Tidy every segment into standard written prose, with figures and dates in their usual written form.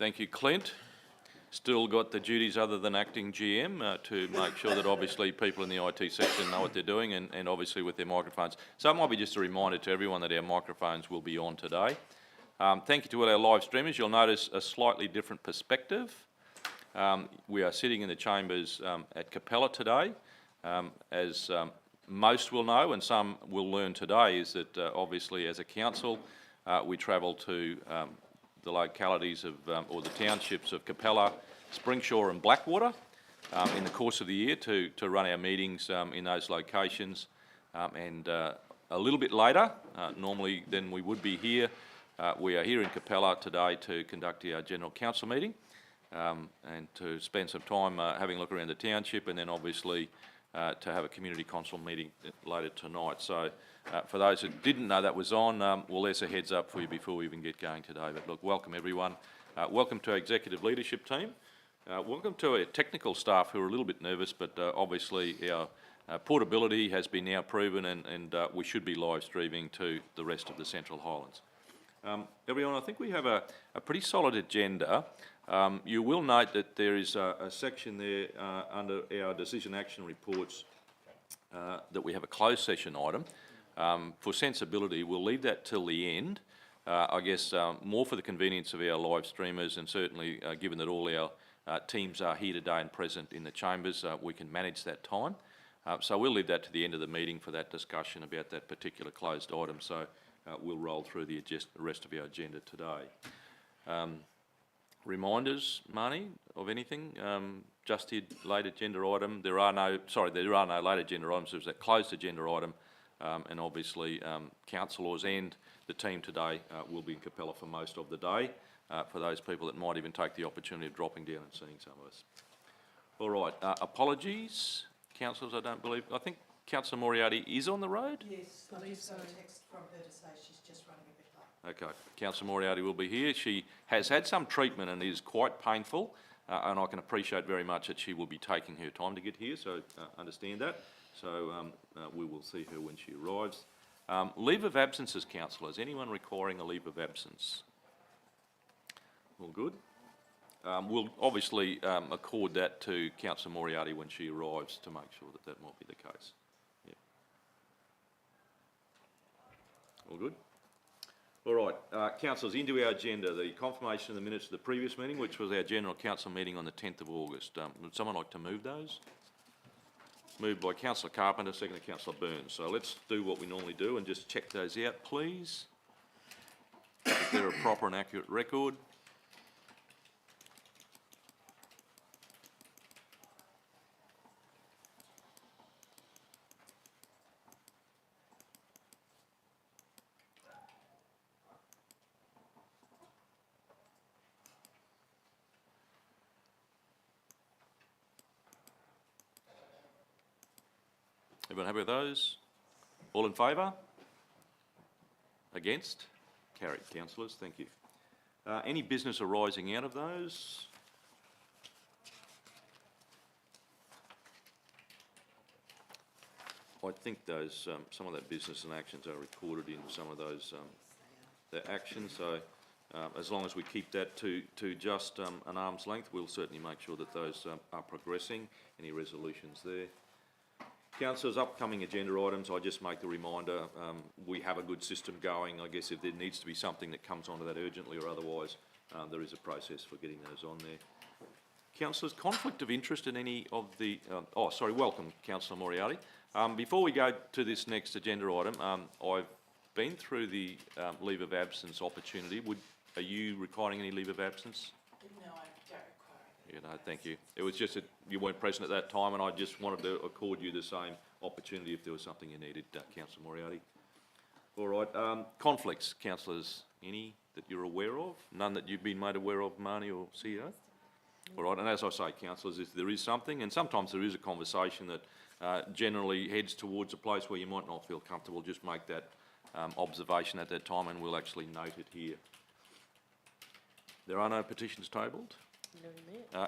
Thank you, Clint. Still got the duties other than acting GM to make sure that obviously people in the IT section know what they're doing and obviously with their microphones. So it might be just a reminder to everyone that our microphones will be on today. Thank you to all our live streamers. You'll notice a slightly different perspective. We are sitting in the chambers at Capella today. As most will know and some will learn today is that obviously as a council we travel to the localities of, or the townships of Capella, Springshaw and Blackwater in the course of the year to run our meetings in those locations. And a little bit later, normally than we would be here, we are here in Capella today to conduct our General Council meeting and to spend some time having a look around the township and then obviously to have a community council meeting later tonight. So for those who didn't know that was on, well, there's a heads up for you before we even get going today. But look, welcome everyone. Welcome to our executive leadership team. Welcome to our technical staff who are a little bit nervous, but obviously our portability has been now proven and we should be live streaming to the rest of the Central Highlands. Everyone, I think we have a pretty solid agenda. You will note that there is a section there under our decision action reports that we have a closed session item. For sensibility, we'll leave that till the end. I guess more for the convenience of our live streamers and certainly given that all our teams are here today and present in the chambers, we can manage that time. So we'll leave that to the end of the meeting for that discussion about that particular closed item. So we'll roll through the rest of our agenda today. Reminders, Marnie, of anything? Just did late agenda item. There are no late agenda items. There's that closed agenda item. And obviously councillors and the team today will be in Capella for most of the day for those people that might even take the opportunity of dropping down and seeing some of us. All right, apologies, councillors, I think Councillor Moriarty is on the road? Yes, I just got a text from her to say she's just running a bit late. Okay, Councillor Moriarty will be here. She has had some treatment and is quite painful and I can appreciate very much that she will be taking her time to get here, so understand that. So we will see her when she arrives. Leave of absences, councillors. Anyone requiring a leave of absence? All good. We'll obviously accord that to Councillor Moriarty when she arrives to make sure that that might be the case. Yeah. All good. All right, councillors, into our agenda, the confirmation of the minutes of the previous meeting, which was our General Council meeting on the 10th of August. Would someone like to move those? Moved by Councillor Carpenter, seconded Councillor Burns. So let's do what we normally do and just check those out, please. Is there a proper and accurate record? Everyone happy with those? All in favour? Against? Carried. Councillors, thank you. Any business arising out of those? I think those some of that business and actions are recorded in some of those the actions. So as long as we keep that to just an arm's length, we'll certainly make sure that those are progressing. Any resolutions there? Councillors, upcoming agenda items, I just make the reminder, we have a good system going. I guess if there needs to be something that comes onto that urgently or otherwise, there is a process for getting those on there. Councillors, conflict of interest in any of the... welcome, Councillor Moriarty. Before we go to this next agenda item, I've been through the leave of absence opportunity. Are you requiring any leave of absence? No, I don't require it. Yeah, no, thank you. It was just that you weren't present at that time and I just wanted to accord you the same opportunity if there was something you needed, Councillor Moriarty. All right, conflicts, councillors, any that you're aware of? None that you've been made aware of, Marnie or CEO? All right, and as I say, councillors, if there is something, and sometimes there is a conversation that generally heads towards a place where you might not feel comfortable, just make that observation at that time and we'll actually note it here. There are no petitions tabled?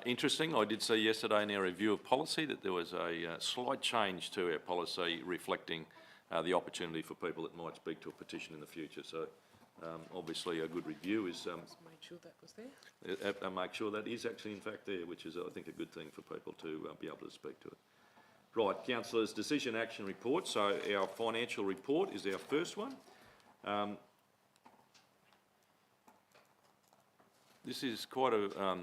Interesting, I did see yesterday in our review of policy that there was a slight change to our policy reflecting the opportunity for people that might speak to a petition in the future. So obviously a good review is, Just made sure that was there. make sure that is actually in fact there, which is, I think, a good thing for people to be able to speak to it. Right, councillors, decision action report. So our financial report is our first one. This is quite a,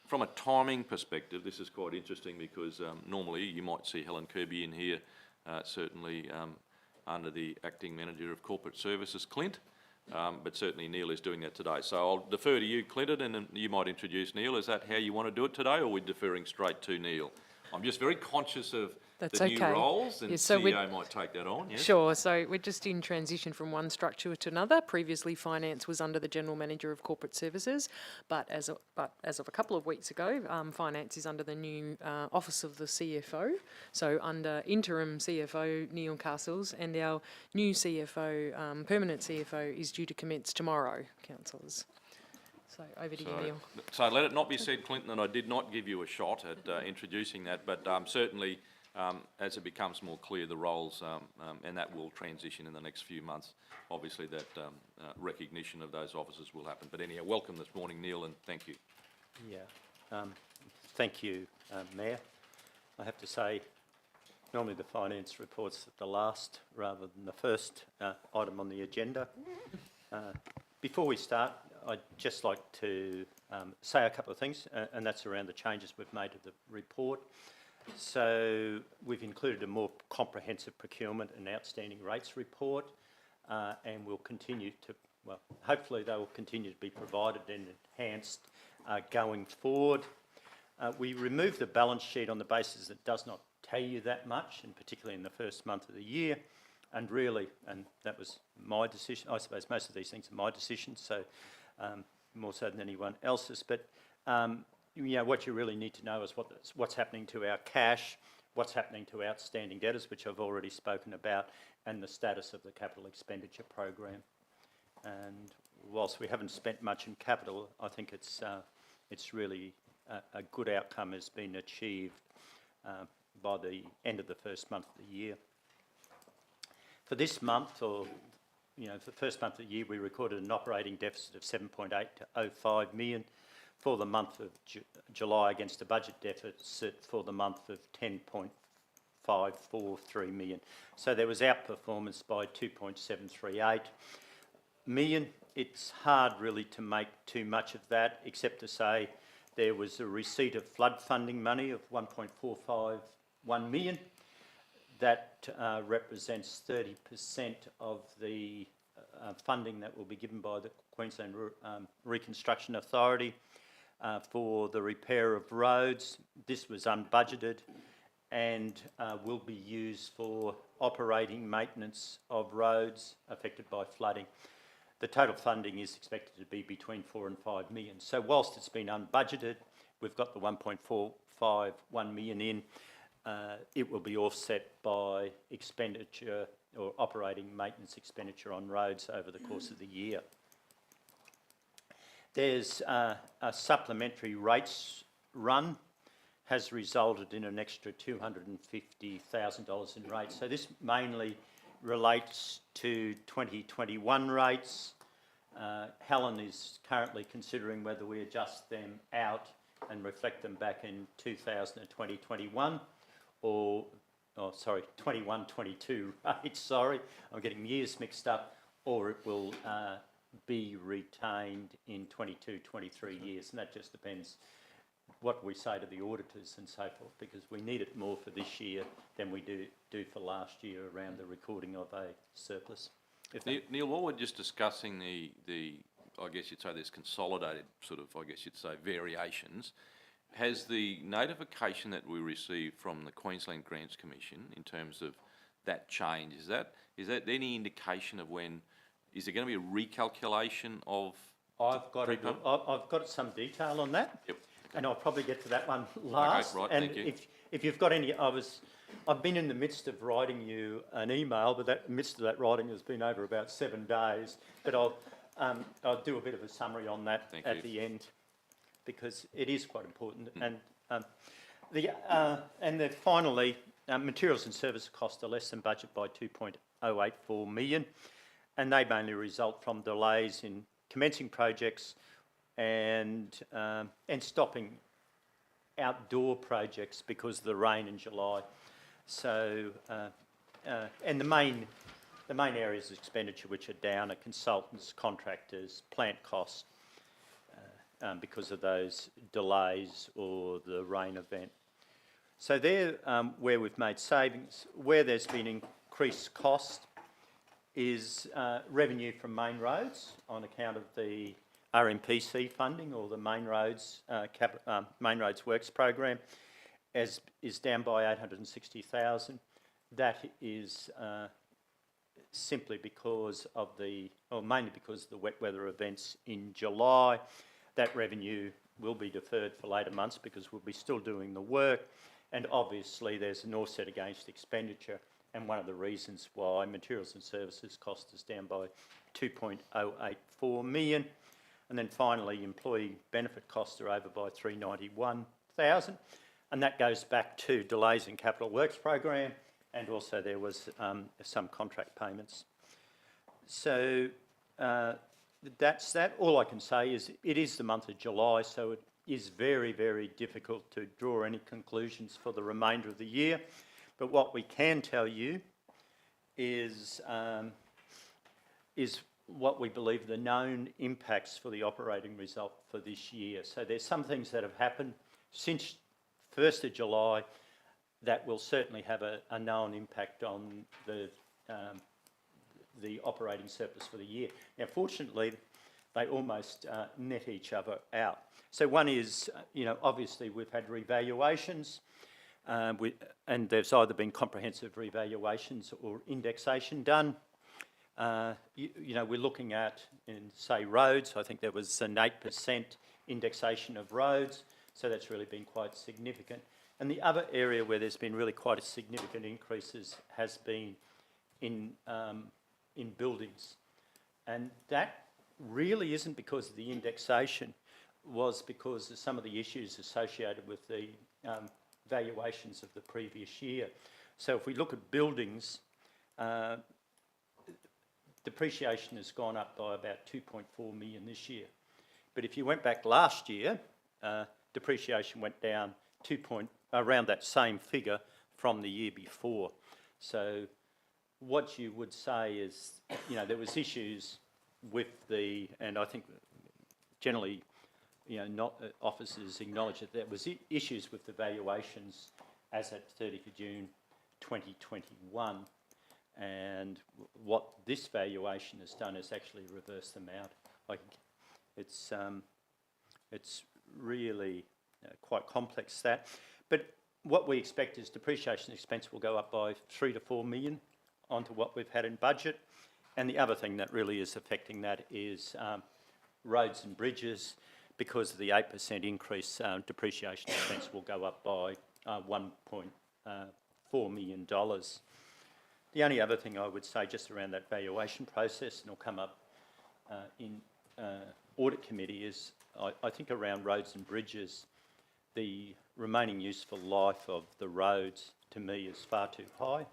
from a timing perspective, this is quite interesting because normally you might see Helen Kirby in here, certainly under the Acting Manager of Corporate Services, Clint, but certainly Neil is doing that today. So I'll defer to you, Clinton, and then you might introduce Neil. Is that how you want to do it today, or are we deferring straight to Neil? I'm just very conscious of the new roles, and CEO might take that on, yes? Sure, so we're just in transition from one structure to another. Previously, finance was under the General Manager of Corporate Services, but as of a couple of weeks ago, finance is under the new Office of the CFO. So under interim CFO Neil Castles, and our new CFO, permanent CFO, is due to commence tomorrow, councillors. So over to you, Neil. So let it not be said, Clinton, that I did not give you a shot at introducing that, but certainly as it becomes more clear the roles, and that will transition in the next few months, obviously that recognition of those officers will happen. But anyhow, welcome this morning, Neil, and thank you. Yeah, thank you, Mayor. I have to say, normally the finance report's at the last rather than the first item on the agenda. Before we start, I'd just like to say a couple of things, and that's around the changes we've made to the report. So we've included a more comprehensive procurement and outstanding rates report, and we'll continue to, well, hopefully they will continue to be provided and enhanced going forward. We removed the balance sheet on the basis that it does not tell you that much, and particularly in the first month of the year. And really, and that was my decision, I suppose most of these things are my decisions, so more so than anyone else's. But you know, what you really need to know is what's happening to our cash, what's happening to outstanding debtors, which I've already spoken about, and the status of the capital expenditure program. And whilst we haven't spent much in capital, I think it's really a good outcome has been achieved by the end of the first month of the year. For this month, or you know, for the first month of the year, we recorded an operating deficit of 7.8 to 05 million for the month of July, against a budget deficit for the month of 10.543 million. So there was outperformance by 2.738 million. It's hard really to make too much of that, except to say there was a receipt of flood funding money of 1.451 million. That represents 30% of the funding that will be given by the Queensland Reconstruction Authority for the repair of roads. This was unbudgeted and will be used for operating maintenance of roads affected by flooding. The total funding is expected to be between 4 and 5 million. So whilst it's been unbudgeted, we've got the 1.451 million in. It will be offset by expenditure or operating maintenance expenditure on roads over the course of the year. There's a supplementary rates run has resulted in an extra $250,000 in rates. So this mainly relates to 2021 rates. Helen is currently considering whether we adjust them out and reflect them back in 2020-21. Or 21-22 rates, sorry, I'm getting years mixed up, or it will be retained in 22-23 years, and that just depends what we say to the auditors and so forth, because we need it more for this year than we do for last year around the recording of a surplus. Neil, while we're just discussing the I guess you'd say there's consolidated sort of, I guess you'd say, variations, has the notification that we received from the Queensland Grants Commission in terms of that change, is that any indication of when, is there going to be a recalculation of? I've got some detail on that. Yep. And I'll probably get to that one last. Okay, right, and thank you. If you've got any, I've been in the midst of writing you an email, but that midst of that writing has been over about 7 days. But I'll do a bit of a summary on that at the end, because it is quite important. And then finally, materials and service costs are less than budget by 2.084 million. and they mainly result from delays in commencing projects and stopping outdoor projects because of the rain in July. So, and the main areas of expenditure which are down are consultants, contractors, plant costs, because of those delays or the rain event. So there, where we've made savings. Where there's been increased cost is revenue from main roads on account of the RMPC funding, or the Main Roads Main Roads Works program, is down by 860,000. That is simply because of mainly because of the wet weather events in July. That revenue will be deferred for later months because we'll be still doing the work, and obviously there's an offset against expenditure, and one of the reasons why materials and services cost is down by 2.084 million. And then finally, employee benefit costs are over by 391,000, and that goes back to delays in capital works program, and also there was some contract payments. So that's that. All I can say is it is the month of July, so it is very, very difficult to draw any conclusions for the remainder of the year. But what we can tell you is what we believe the known impacts for the operating result for this year. So there's some things that have happened since 1st of July that will certainly have a known impact on the operating surplus for the year. Now, fortunately, they almost net each other out. So one is, obviously we've had revaluations, and there's either been comprehensive revaluations or indexation done. We're looking at, in say roads, I think there was an 8% indexation of roads, so that's really been quite significant. And the other area where there's been really quite a significant increases has been in buildings. And that really isn't because of the indexation, was because of some of the issues associated with the valuations of the previous year. So if we look at buildings, depreciation has gone up by about 2.4 million this year. But if you went back last year, depreciation went down around that same figure from the year before. So what you would say is, there was issues with and I think generally, officers acknowledge that there was issues with the valuations as at 30th of June 2021. And what this valuation has done is actually reverse them out. It's really quite complex, that. But what we expect is depreciation expense will go up by 3 to 4 million onto what we've had in budget. And the other thing that really is affecting that is roads and bridges. Because of the 8% increase, depreciation expense will go up by $1.4 million. The only other thing I would say just around that valuation process, and it'll come up in audit committee, is I think around roads and bridges, the remaining useful life of the roads to me is far too high.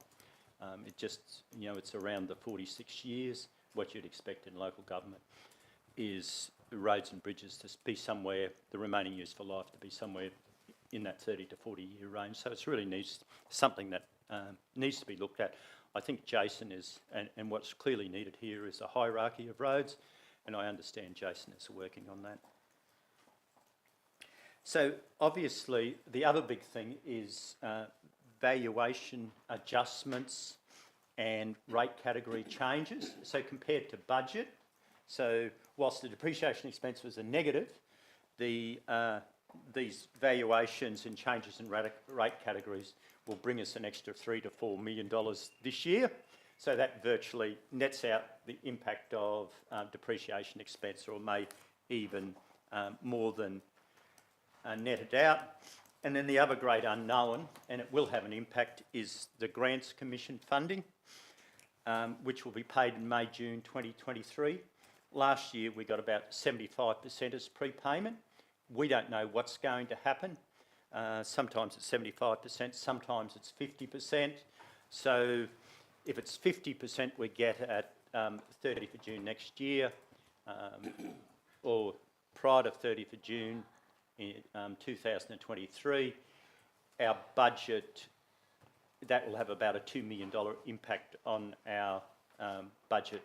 It just, it's around the 46 years. What you'd expect in local government is the roads and bridges to be somewhere, the remaining useful life to be somewhere in that 30 to 40 year range. So it's really something that needs to be looked at. I think Jason is, and what's clearly needed here is a hierarchy of roads, and I understand Jason is working on that. So obviously the other big thing is valuation adjustments and rate category changes. So compared to budget, so whilst the depreciation expense was a negative, these valuations and changes in rate categories will bring us an extra $3 to $4 million this year. So that virtually nets out the impact of depreciation expense, or may even more than net it out. And then the other great unknown, and it will have an impact, is the Grants Commission funding, which will be paid in May, June 2023. Last year we got about 75% as prepayment. We don't know what's going to happen. Sometimes it's 75%, sometimes it's 50%. So if it's 50% we get at 30th of June next year, or prior to 30th of June in 2023, our budget, that will have about a $2 million impact on our budget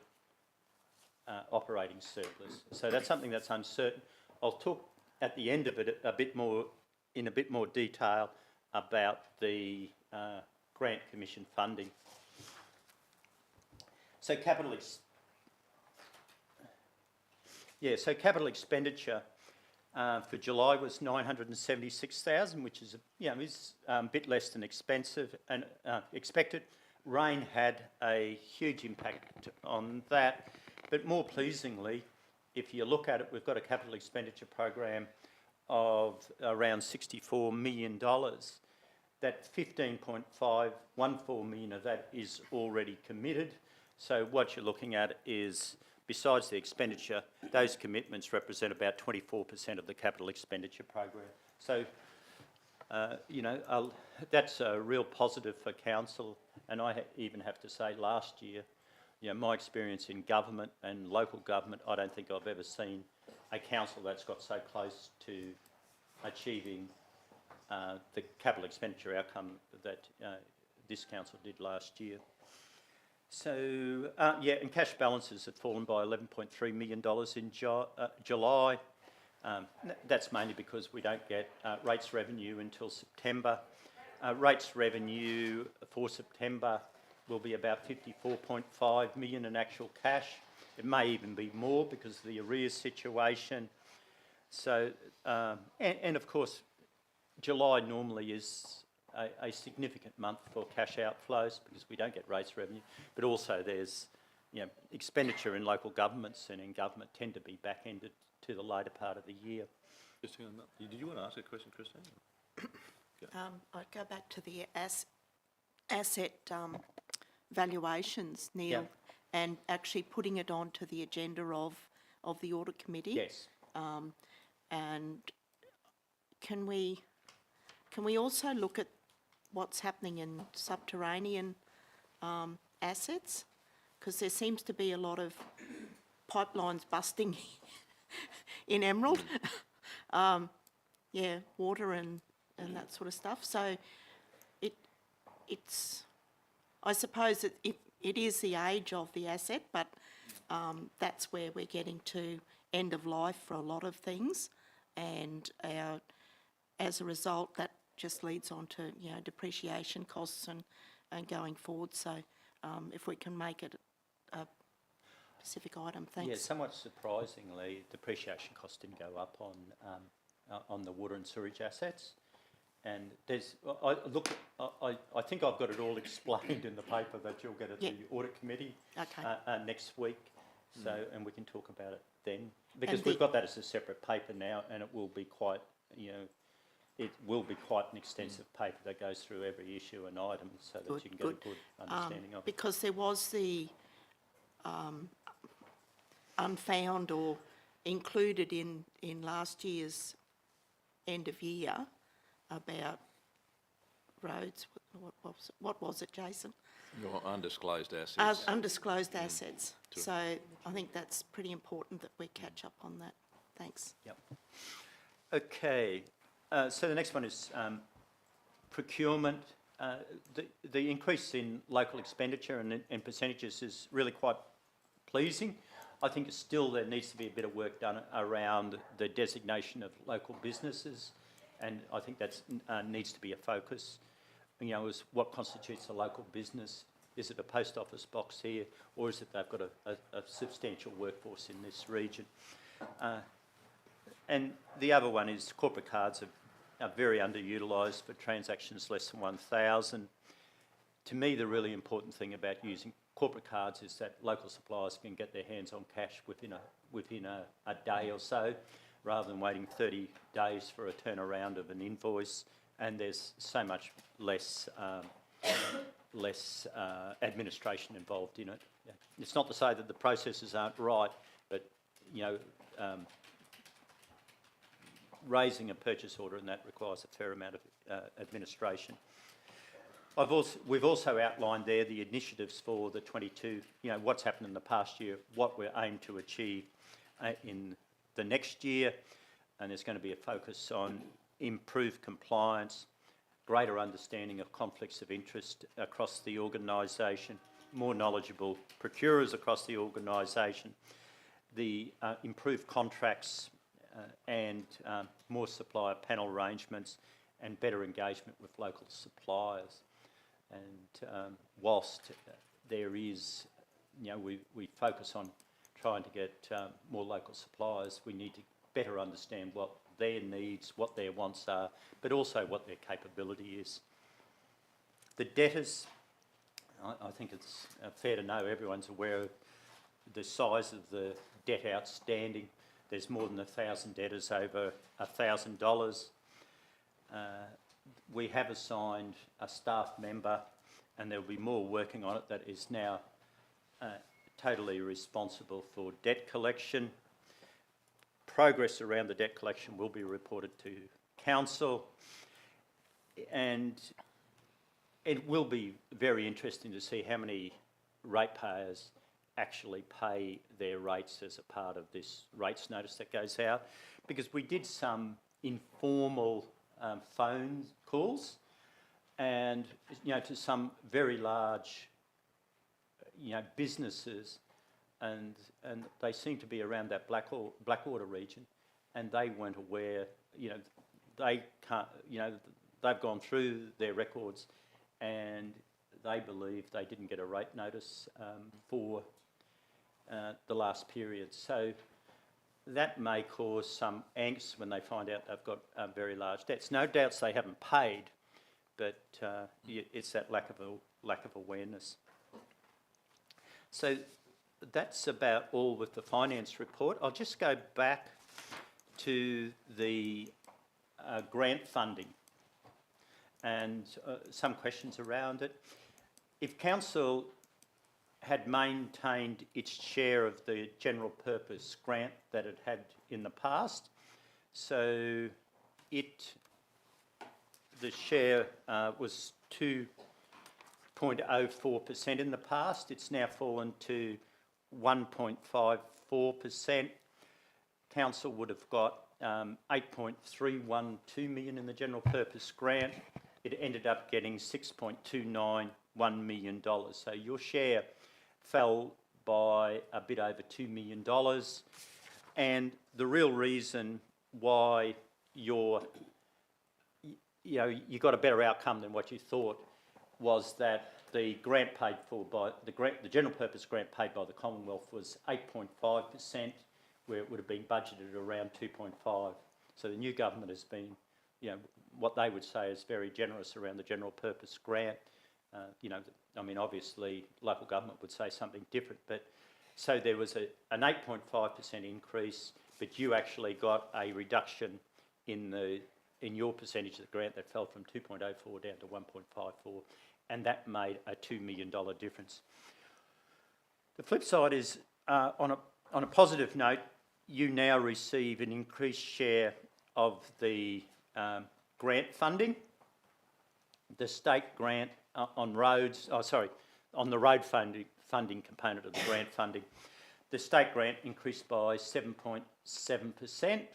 operating surplus. So that's something that's uncertain. I'll talk at the end of it in a bit more detail about the grant commission funding. So capital expenditure for July was $976,000, which is a bit less than expensive and expected. Rain had a huge impact on that, but more pleasingly, if you look at it, we've got a capital expenditure program of around $64 million. That 15.514 million of that is already committed. So what you're looking at is, besides the expenditure, those commitments represent about 24% of the capital expenditure program. So, that's a real positive for council. And I even have to say, last year, my experience in government and local government, I don't think I've ever seen a council that's got so close to achieving the capital expenditure outcome that this council did last year. So, and cash balances have fallen by $11.3 million in July. That's mainly because we don't get rates revenue until September. Rates revenue for September will be about $54.5 million in actual cash. It may even be more because of the arrears situation. So, and of course, July normally is a significant month for cash outflows because we don't get rates revenue, but also there's expenditure in local governments and in government tend to be back-ended to the later part of the year. Just hang on. Did you want to ask a question, Christine? I'd go back to the asset valuations, Neil, and actually putting it onto the agenda of the audit committee. Yes. And can we also look at what's happening in subterranean assets? Because there seems to be a lot of pipelines busting in Emerald. Water and that sort of stuff. So it's I suppose that it is the age of the asset, but that's where we're getting to end of life for a lot of things, and as a result, that just leads on to depreciation costs and going forward. So if we can make it a specific item, thanks. Yeah, somewhat surprisingly, depreciation costs didn't go up on the water and sewage assets. And there's, I think I've got it all explained in the paper that you'll get at the audit committee next week. So, and we can talk about it then, because we've got that as a separate paper now, and it will be quite, it will be quite an extensive paper that goes through every issue and item, so that you can get a good understanding of it. Because there was the unfound or included in last year's end of year about roads. What was it, Jason? Your undisclosed assets. Undisclosed assets. So I think that's pretty important that we catch up on that. Thanks. Yep. Okay. So the next one is procurement. The increase in local expenditure and percentages is really quite pleasing. I think still there needs to be a bit of work done around the designation of local businesses, and I think that needs to be a focus. Is what constitutes a local business? Is it a post office box here, or is it they've got a substantial workforce in this region? And the other one is corporate cards are very underutilised for transactions less than 1,000. To me, the really important thing about using corporate cards is that local suppliers can get their hands on cash within a day or so, rather than waiting 30 days for a turnaround of an invoice. And there's so much less administration involved in it. Yeah. It's not to say that the processes aren't right, but raising a purchase order and that requires a fair amount of administration. We've also outlined there the initiatives for the 22, what's happened in the past year, what we're aimed to achieve in the next year, and there's going to be a focus on improved compliance, greater understanding of conflicts of interest across the organisation, more knowledgeable procurers across the organisation, the improved contracts and more supplier panel arrangements and better engagement with local suppliers. And whilst there is, we focus on trying to get more local suppliers, we need to better understand what their needs, what their wants are, but also what their capability is. The debtors, I think it's fair to know everyone's aware of the size of the debt outstanding. There's more than 1,000 debtors over $1,000. We have assigned a staff member, and there'll be more working on it, that is now totally responsible for debt collection. Progress around the debt collection will be reported to Council, and it will be very interesting to see how many ratepayers actually pay their rates as a part of this rates notice that goes out, because we did some informal phone calls, and to some very large businesses, and they seem to be around that Blackwater region, and they weren't aware. They can't. They've gone through their records, and they believe they didn't get a rate notice for the last period. So that may cause some angst when they find out they've got very large debts. No doubts they haven't paid, but it's that lack of awareness. So that's about all with the finance report. I'll just go back to the grant funding and some questions around it. If Council had maintained its share of the general purpose grant that it had in the past, so the share was 2.04% in the past. It's now fallen to 1.54%. Council would have got 8.312 million in the general purpose grant. It ended up getting $6.291 million. So your share fell by a bit over $2 million. And the real reason why you got a better outcome than what you thought was that the grant paid for by the general purpose grant paid by the Commonwealth was 8.5%, where it would have been budgeted around 2.5. So the new government has been, what they would say is very generous around the general purpose grant. Obviously local government would say something different, but so there was an 8.5% increase, but you actually got a reduction in your percentage of the grant that fell from 2.04 down to 1.54, and that made a $2 million difference. The flip side is, on a positive note, you now receive an increased share of the grant funding. The state grant on roads, on the road funding component of the grant funding, the state grant increased by 7.7%,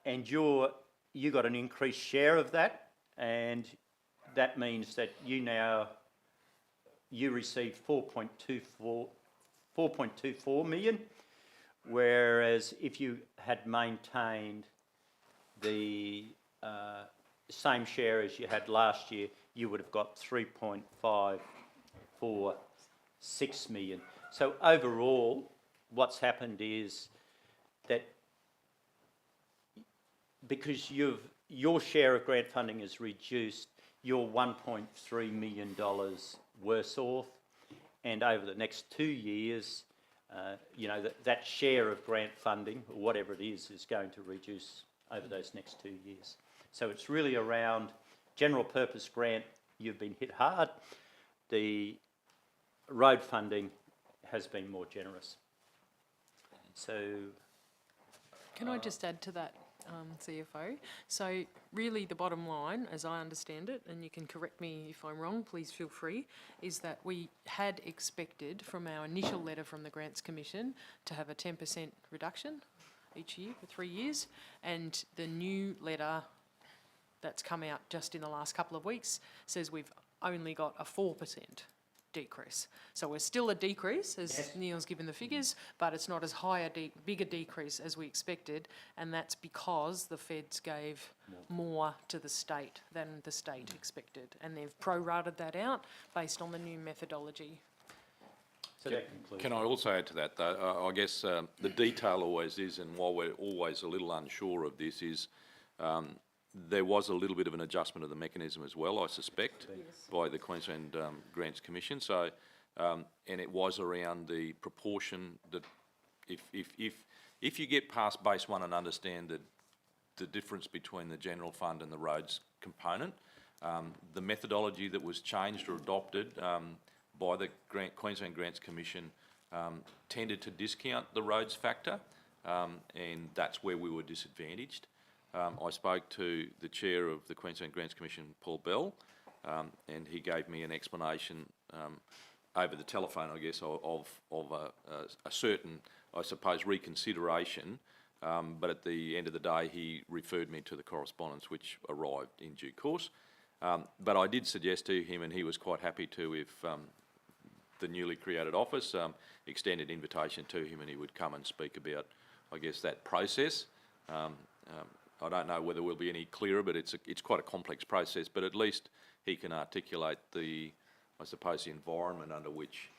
and you got an increased share of that, and that means that you receive 4.24 million, whereas if you had maintained the same share as you had last year, you would have got 3.546 million. So overall, what's happened is that because your share of grant funding is reduced, you're $1.3 million worse off, and over the next 2 years, that share of grant funding, or whatever it is going to reduce over those next 2 years. So it's really around general purpose grant, you've been hit hard. The road funding has been more generous. So... Can I just add to that? CFO. So really the bottom line, as I understand it, and you can correct me if I'm wrong, please feel free, is that we had expected from our initial letter from the Grants Commission to have a 10% reduction each year for 3 years, and the new letter that's come out just in the last couple of weeks says we've only got a 4% decrease. So we're still a decrease, as Neil's given the figures, but it's not as high big a decrease as we expected, and that's because the feds gave more to the state than the state expected, and they've prorated that out based on the new methodology. So that concludes. Can I also add to that, though? I guess the detail always is, and while we're always a little unsure of this, is there was a little bit of an adjustment of the mechanism as well, I suspect, by the Queensland Grants Commission. So, and it was around the proportion that if you get past base one and understand the difference between the general fund and the roads component, the methodology that was changed or adopted by the Queensland Grants Commission tended to discount the roads factor, and that's where we were disadvantaged. I spoke to the chair of the Queensland Grants Commission, Paul Bell, and he gave me an explanation over the telephone, I guess, of a certain, I suppose, reconsideration. But at the end of the day, he referred me to the correspondence, which arrived in due course. But I did suggest to him, and he was quite happy to, if the newly created office extended invitation to him, and he would come and speak about, I guess, that process. I don't know whether we'll be any clearer, but it's quite a complex process. But at least he can articulate the environment under which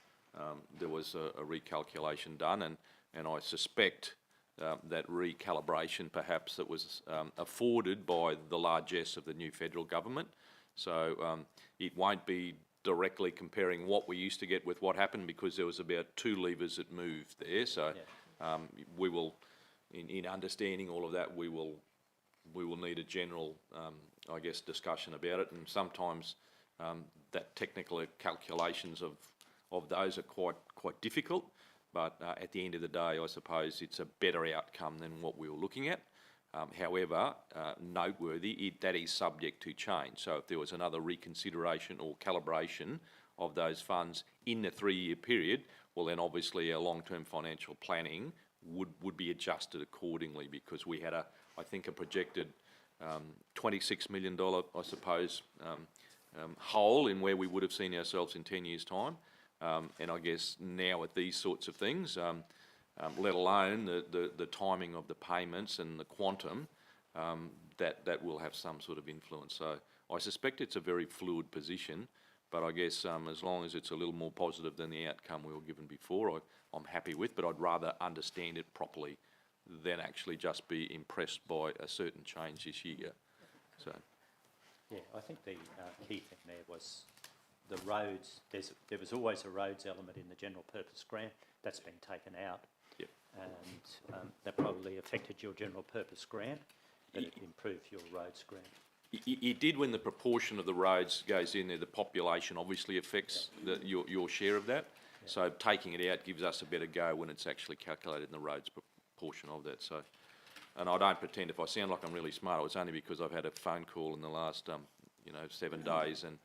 there was a recalculation done, and I suspect that recalibration perhaps that was afforded by the largesse of the new federal government. So it won't be directly comparing what we used to get with what happened, because there was about 2 levers that moved there. So we will, in understanding all of that, we will need a general, I guess, discussion about it, and sometimes that technical calculations of those are quite difficult, but at the end of the day, I suppose it's a better outcome than what we were looking at. However, noteworthy, that is subject to change. So if there was another reconsideration or calibration of those funds in the 3-year period, well then obviously our long-term financial planning would be adjusted accordingly, because we had I think a projected $26 million, I suppose, hole in where we would have seen ourselves in 10 years' time. And I guess now at these sorts of things, let alone the timing of the payments and the quantum, that will have some sort of influence. So I suspect it's a very fluid position, but I guess as long as it's a little more positive than the outcome we were given before, I'm happy with, but I'd rather understand it properly than actually just be impressed by a certain change this year. So, yeah, I think the key thing there was the roads. There was always a roads element in the general purpose grant. That's been taken out. yep. And that probably affected your general purpose grant, but it improved your roads grant. It did when the proportion of the roads goes in there. The population obviously affects your share of that. Yeah. So taking it out gives us a better go when it's actually calculated in the roads proportion of that. So, and I don't pretend, if I sound like I'm really smart, it's only because I've had a phone call in the last 7 days, and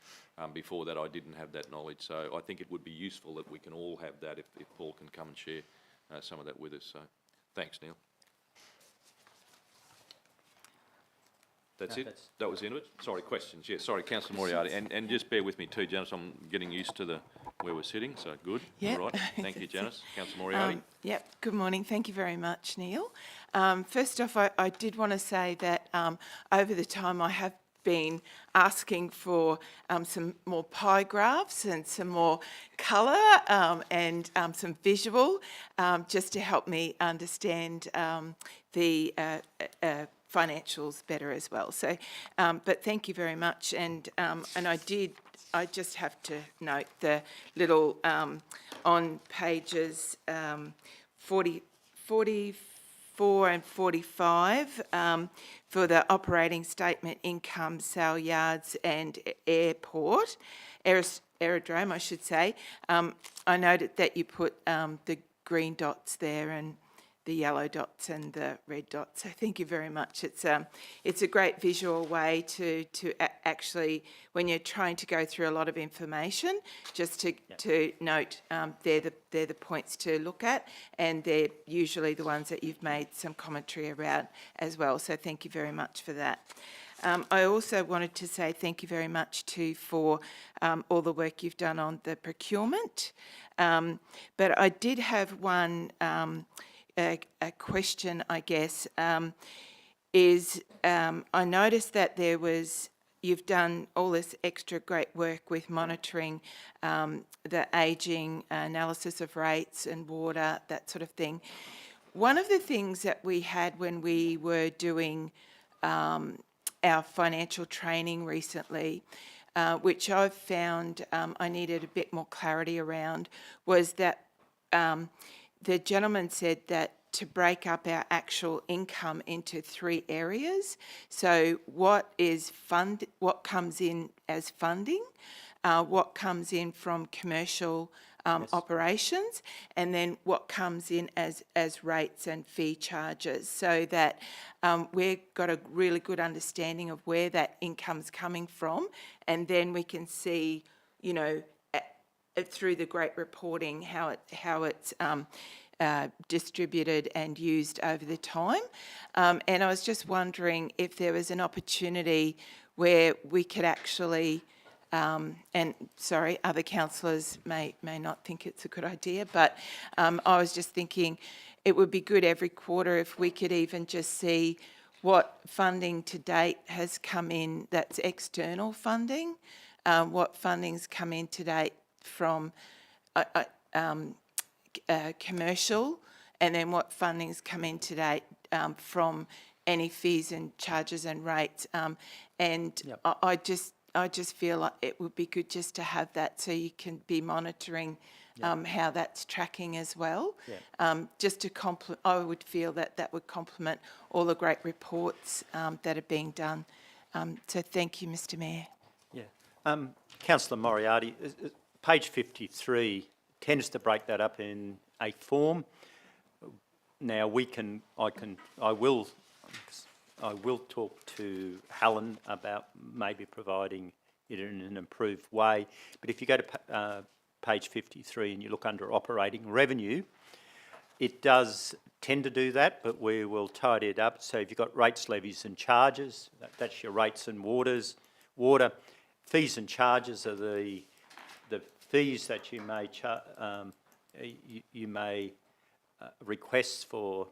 before that I didn't have that knowledge. So I think it would be useful that we can all have that if Paul can come and share some of that with us. So thanks, Neil. That's it? That was the end of it? Sorry, questions. Yeah, sorry, Councillor Moriarty. And just bear with me too, Janice, I'm getting used to where we're sitting, so good. Yep. All right. Thank you, Janice. Councillor Moriarty. Yep, good morning. Thank you very much, Neil. First off, I did want to say that over the time I have been asking for some more pie graphs and some more colour and some visual, just to help me understand the financials better as well. So, but thank you very much. And I just have to note the little on pages 44 and 45 for the operating statement, income, sale yards and aerodrome, I should say. I noted that you put the green dots there, and yellow dots and the red dots. So thank you very much. It's a great visual way to actually, when you're trying to go through a lot of information, just to note they're the points to look at, and they're usually the ones that you've made some commentary around as well. So thank you very much for that. I also wanted to say thank you very much for all the work you've done on the procurement. But I did have one a question, I guess, is I noticed that you've done all this extra great work with monitoring the ageing, analysis of rates and water, that sort of thing. One of the things that we had when we were doing our financial training recently, which I've found I needed a bit more clarity around, was that the gentleman said that to break up our actual income into 3 areas. So what comes in as funding, what comes in from commercial operations, and then what comes in as rates and fee charges, so that we've got a really good understanding of where that income's coming from, and then we can see, you know, through the great reporting how it's distributed and used over the time. And I was just wondering if there was an opportunity where we could actually, and sorry, other councillors may not think it's a good idea, but I was just thinking it would be good every quarter if we could even just see what funding to date has come in that's external funding, what funding's come in to date from commercial, and then what funding's come in to date from any fees and charges and rates. And Yep. I just feel like it would be good just to have that, so you can be monitoring how that's tracking as well. Yeah. Just to I would feel that would complement all the great reports that are being done. So thank you, Mr. Mayor. Yeah. Councillor Moriarty, page 53 tends to break that up in a form. Now I will talk to Helen about maybe providing it in an improved way. But if you go to page 53 and you look under operating revenue, it does tend to do that, but we will tidy it up. So if you've got rates, levies and charges, that's your rates and water. Fees and charges are the fees that you may request for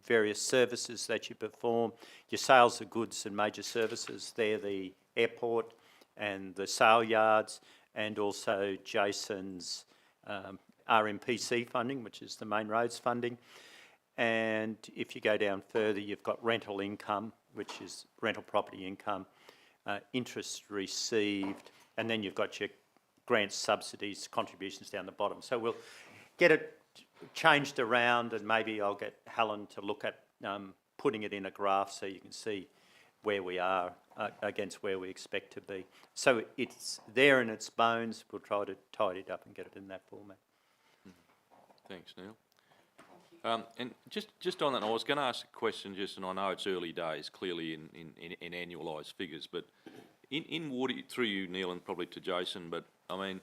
various services that you perform. Your sales of goods and major services, they're the airport and the sale yards, and also Jason's RMPC funding, which is the main roads funding. And if you go down further, you've got rental income, which is rental property income, interest received, and then you've got your grants, subsidies, contributions down the bottom. So we'll get it changed around, and maybe I'll get Helen to look at putting it in a graph so you can see where we are against where we expect to be. So it's there in its bones. We'll try to tidy it up and get it in that format. Thanks, Neil. And just on that, I was going to ask a question, and I know it's early days, clearly in annualised figures, but in water, through you, Neil, and probably to Jason, but I mean,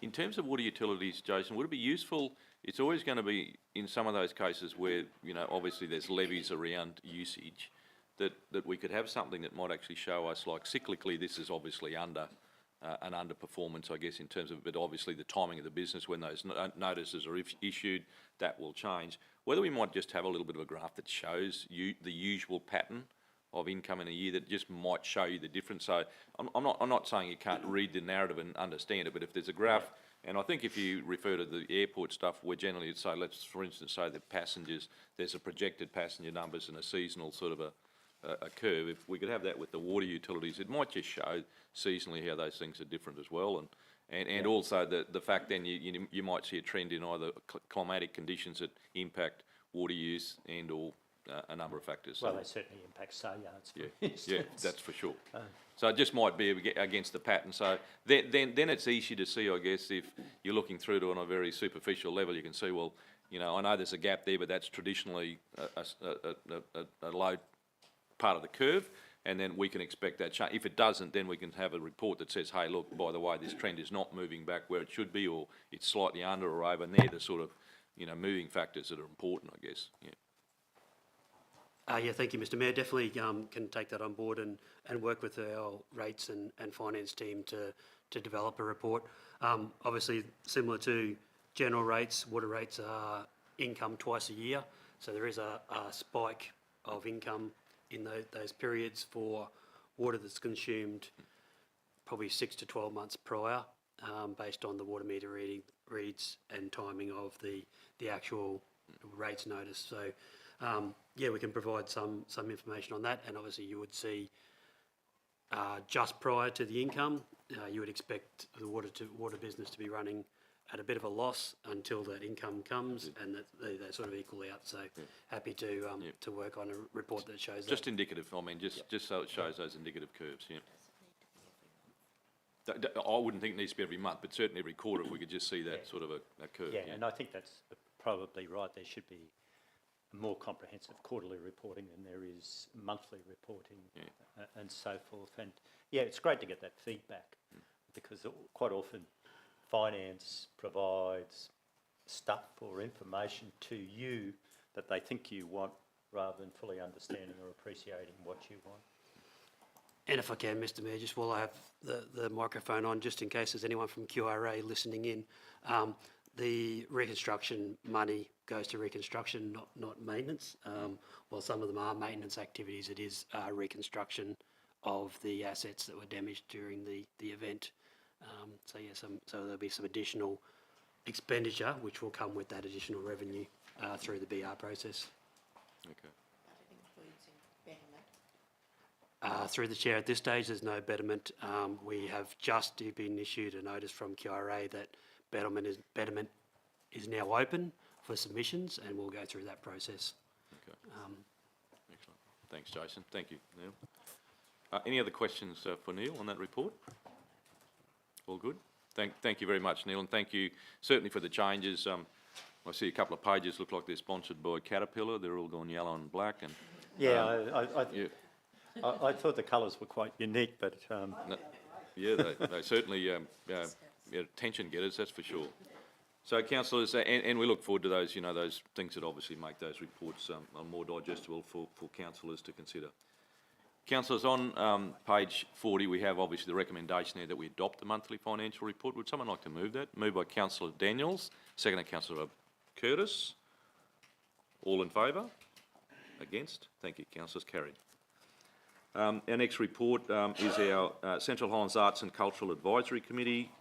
in terms of water utilities, Jason, would it be useful? It's always going to be in some of those cases where, you know, obviously there's levies around usage, that we could have something that might actually show us, like cyclically, this is obviously under an underperformance, I guess, in terms of, but obviously the timing of the business when those notices are issued, that will change. Whether we might just have a little bit of a graph that shows you the usual pattern of income in a year that just might show you the difference. So I'm not saying you can't read the narrative and understand it, but if there's a graph, and I think if you refer to the airport stuff, we're generally say, let's for instance say the passengers, there's a projected passenger numbers and a seasonal sort of a curve. If we could have that with the water utilities, it might just show seasonally how those things are different as well, and also the fact then you might see a trend in either climatic conditions that impact water use and or a number of factors. Well, they certainly impact sale yards. Yeah, that's for sure. So it just might be against the pattern. So then it's easy to see, I guess, if you're looking through to on a very superficial level, you can see, well, You know, I know there's a gap there, but that's traditionally a low part of the curve, and then we can expect that change. If it doesn't, then we can have a report that says, hey, look, by the way, this trend is not moving back where it should be, or it's slightly under or over, and they're the sort of, you know, moving factors that are important, I guess, yeah. Yeah, thank you, Mr Mayor. Definitely can take that on board and work with our rates and finance team to develop a report. Obviously, similar to general rates, water rates are income twice a year, so there is a spike of income in those periods for water that's consumed probably 6 to 12 months prior, based on the water meter reads and timing of the actual rates notice. So, yeah, we can provide some information on that, and obviously you would see just prior to the income, you would expect the water business to be running at a bit of a loss until that income comes, and that they sort of equal out. So happy to work on a report that shows that. Just indicative, I mean, just so it shows those indicative curves, yeah. I wouldn't think it needs to be every month, but certainly every quarter, if we could just see that sort of a curve. Yeah, and I think that's probably right. There should be more comprehensive quarterly reporting than there is monthly reporting, and so forth. And yeah, it's great to get that feedback, because quite often finance provides stuff or information to you that they think you want, rather than fully understanding or appreciating what you want. And if I can, Mr Mayor, just while I have the microphone on, just in case there's anyone from QRA listening in, the reconstruction money goes to reconstruction, not maintenance. While some of them are maintenance activities, it is reconstruction of the assets that were damaged during the event. So yeah, so there'll be some additional expenditure which will come with that additional revenue through the BR process. Okay. Through the chair, at this stage, there's no betterment. We have just been issued a notice from QRA that betterment is now open for submissions, and we'll go through that process. Okay. Excellent. Thanks, Jason. Thank you, Neil. Any other questions for Neil on that report? All good? Thank you very much, Neil, and thank you certainly for the changes. I see a couple of pages look like they're sponsored by Caterpillar. They're all gone yellow and black, and I thought the colours were quite unique, but yeah, they certainly attention getters, that's for sure. So, councillors, and we look forward to those, you know, those things that obviously make those reports more digestible for councillors to consider. Councillors, on page 40, we have obviously the recommendation there that we adopt the monthly financial report. Would someone like to move that? Moved by Councillor Daniels, seconded by Councillor Curtis. All in favour? Against? Thank you, councillors. Carried. Our next report is our Central Highlands Arts and Cultural Advisory Committee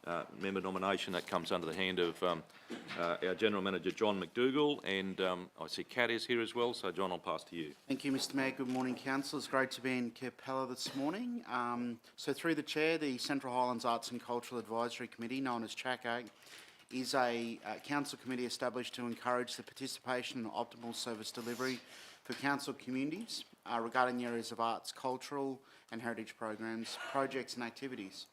member nomination. That comes under the hand of our General Manager, John McDougall, and I see Kat is here as well, so John, I'll pass to you. Thank you, Mr Mayor. Good morning, council. It's great to be in Capella this morning. So through the chair, the Central Highlands Arts and Cultural Advisory Committee, known as CHRC, is a council committee established to encourage the participation and optimal service delivery for council communities regarding the areas of arts, cultural and heritage programs, projects and activities.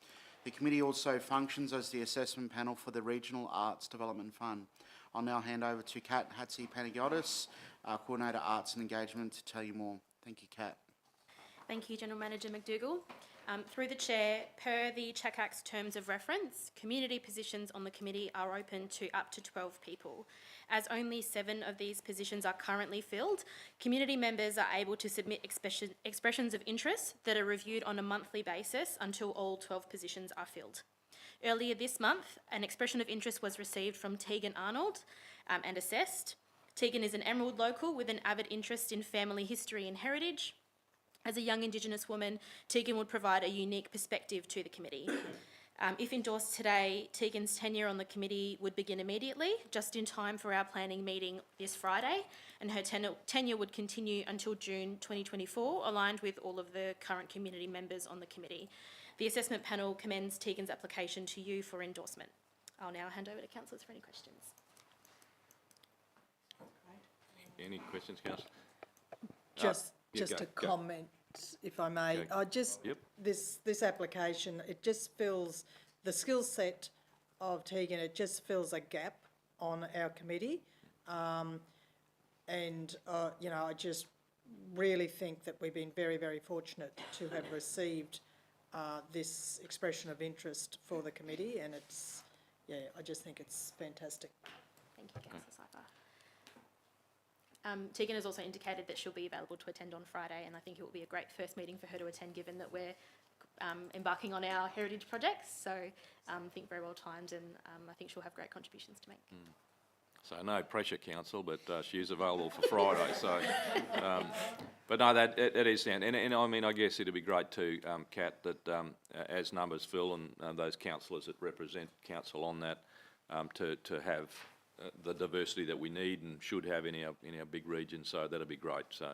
The committee also functions as the assessment panel for the Regional Arts Development Fund. I'll now hand over to Kat Hatzi-Panagiotis, Coordinator Arts and Engagement, to tell you more. Thank you, Kat. Thank you, General Manager McDougall. Through the chair, per the CHRC's terms of reference, community positions on the committee are open to up to 12 people. As only 7 of these positions are currently filled, community members are able to submit expressions of interest that are reviewed on a monthly basis until all 12 positions are filled. Earlier this month, an expression of interest was received from Tegan Arnold and assessed. Tegan is an Emerald local with an avid interest in family history and heritage. As a young Indigenous woman, Tegan would provide a unique perspective to the committee. If endorsed today, Tegan's tenure on the committee would begin immediately, just in time for our planning meeting this Friday, and her tenure would continue until June 2024, aligned with all of the current community members on the committee. The assessment panel commends Tegan's application to you for endorsement. I'll now hand over to councillors for any questions. Any questions, councillor? Just a comment, if I may. This application, it just fills the skill set of Tegan. It just fills a gap on our committee. And, you know, I just really think that we've been very, very fortunate to have received this expression of interest for the committee, and it's, yeah, I just think it's fantastic. Thank you, Councillor Sypher. Tegan has also indicated that she'll be available to attend on Friday, and I think it will be a great first meeting for her to attend, given that we're embarking on our heritage projects. So I think very well timed, and I think she'll have great contributions to make. So no pressure, council, but she is available for Friday. So, but no, that is sound. And I mean, I guess it'd be great too, Kat, that as numbers fill and those councillors that represent council on that, to have the diversity that we need and should have in our big region. So that'd be great. So.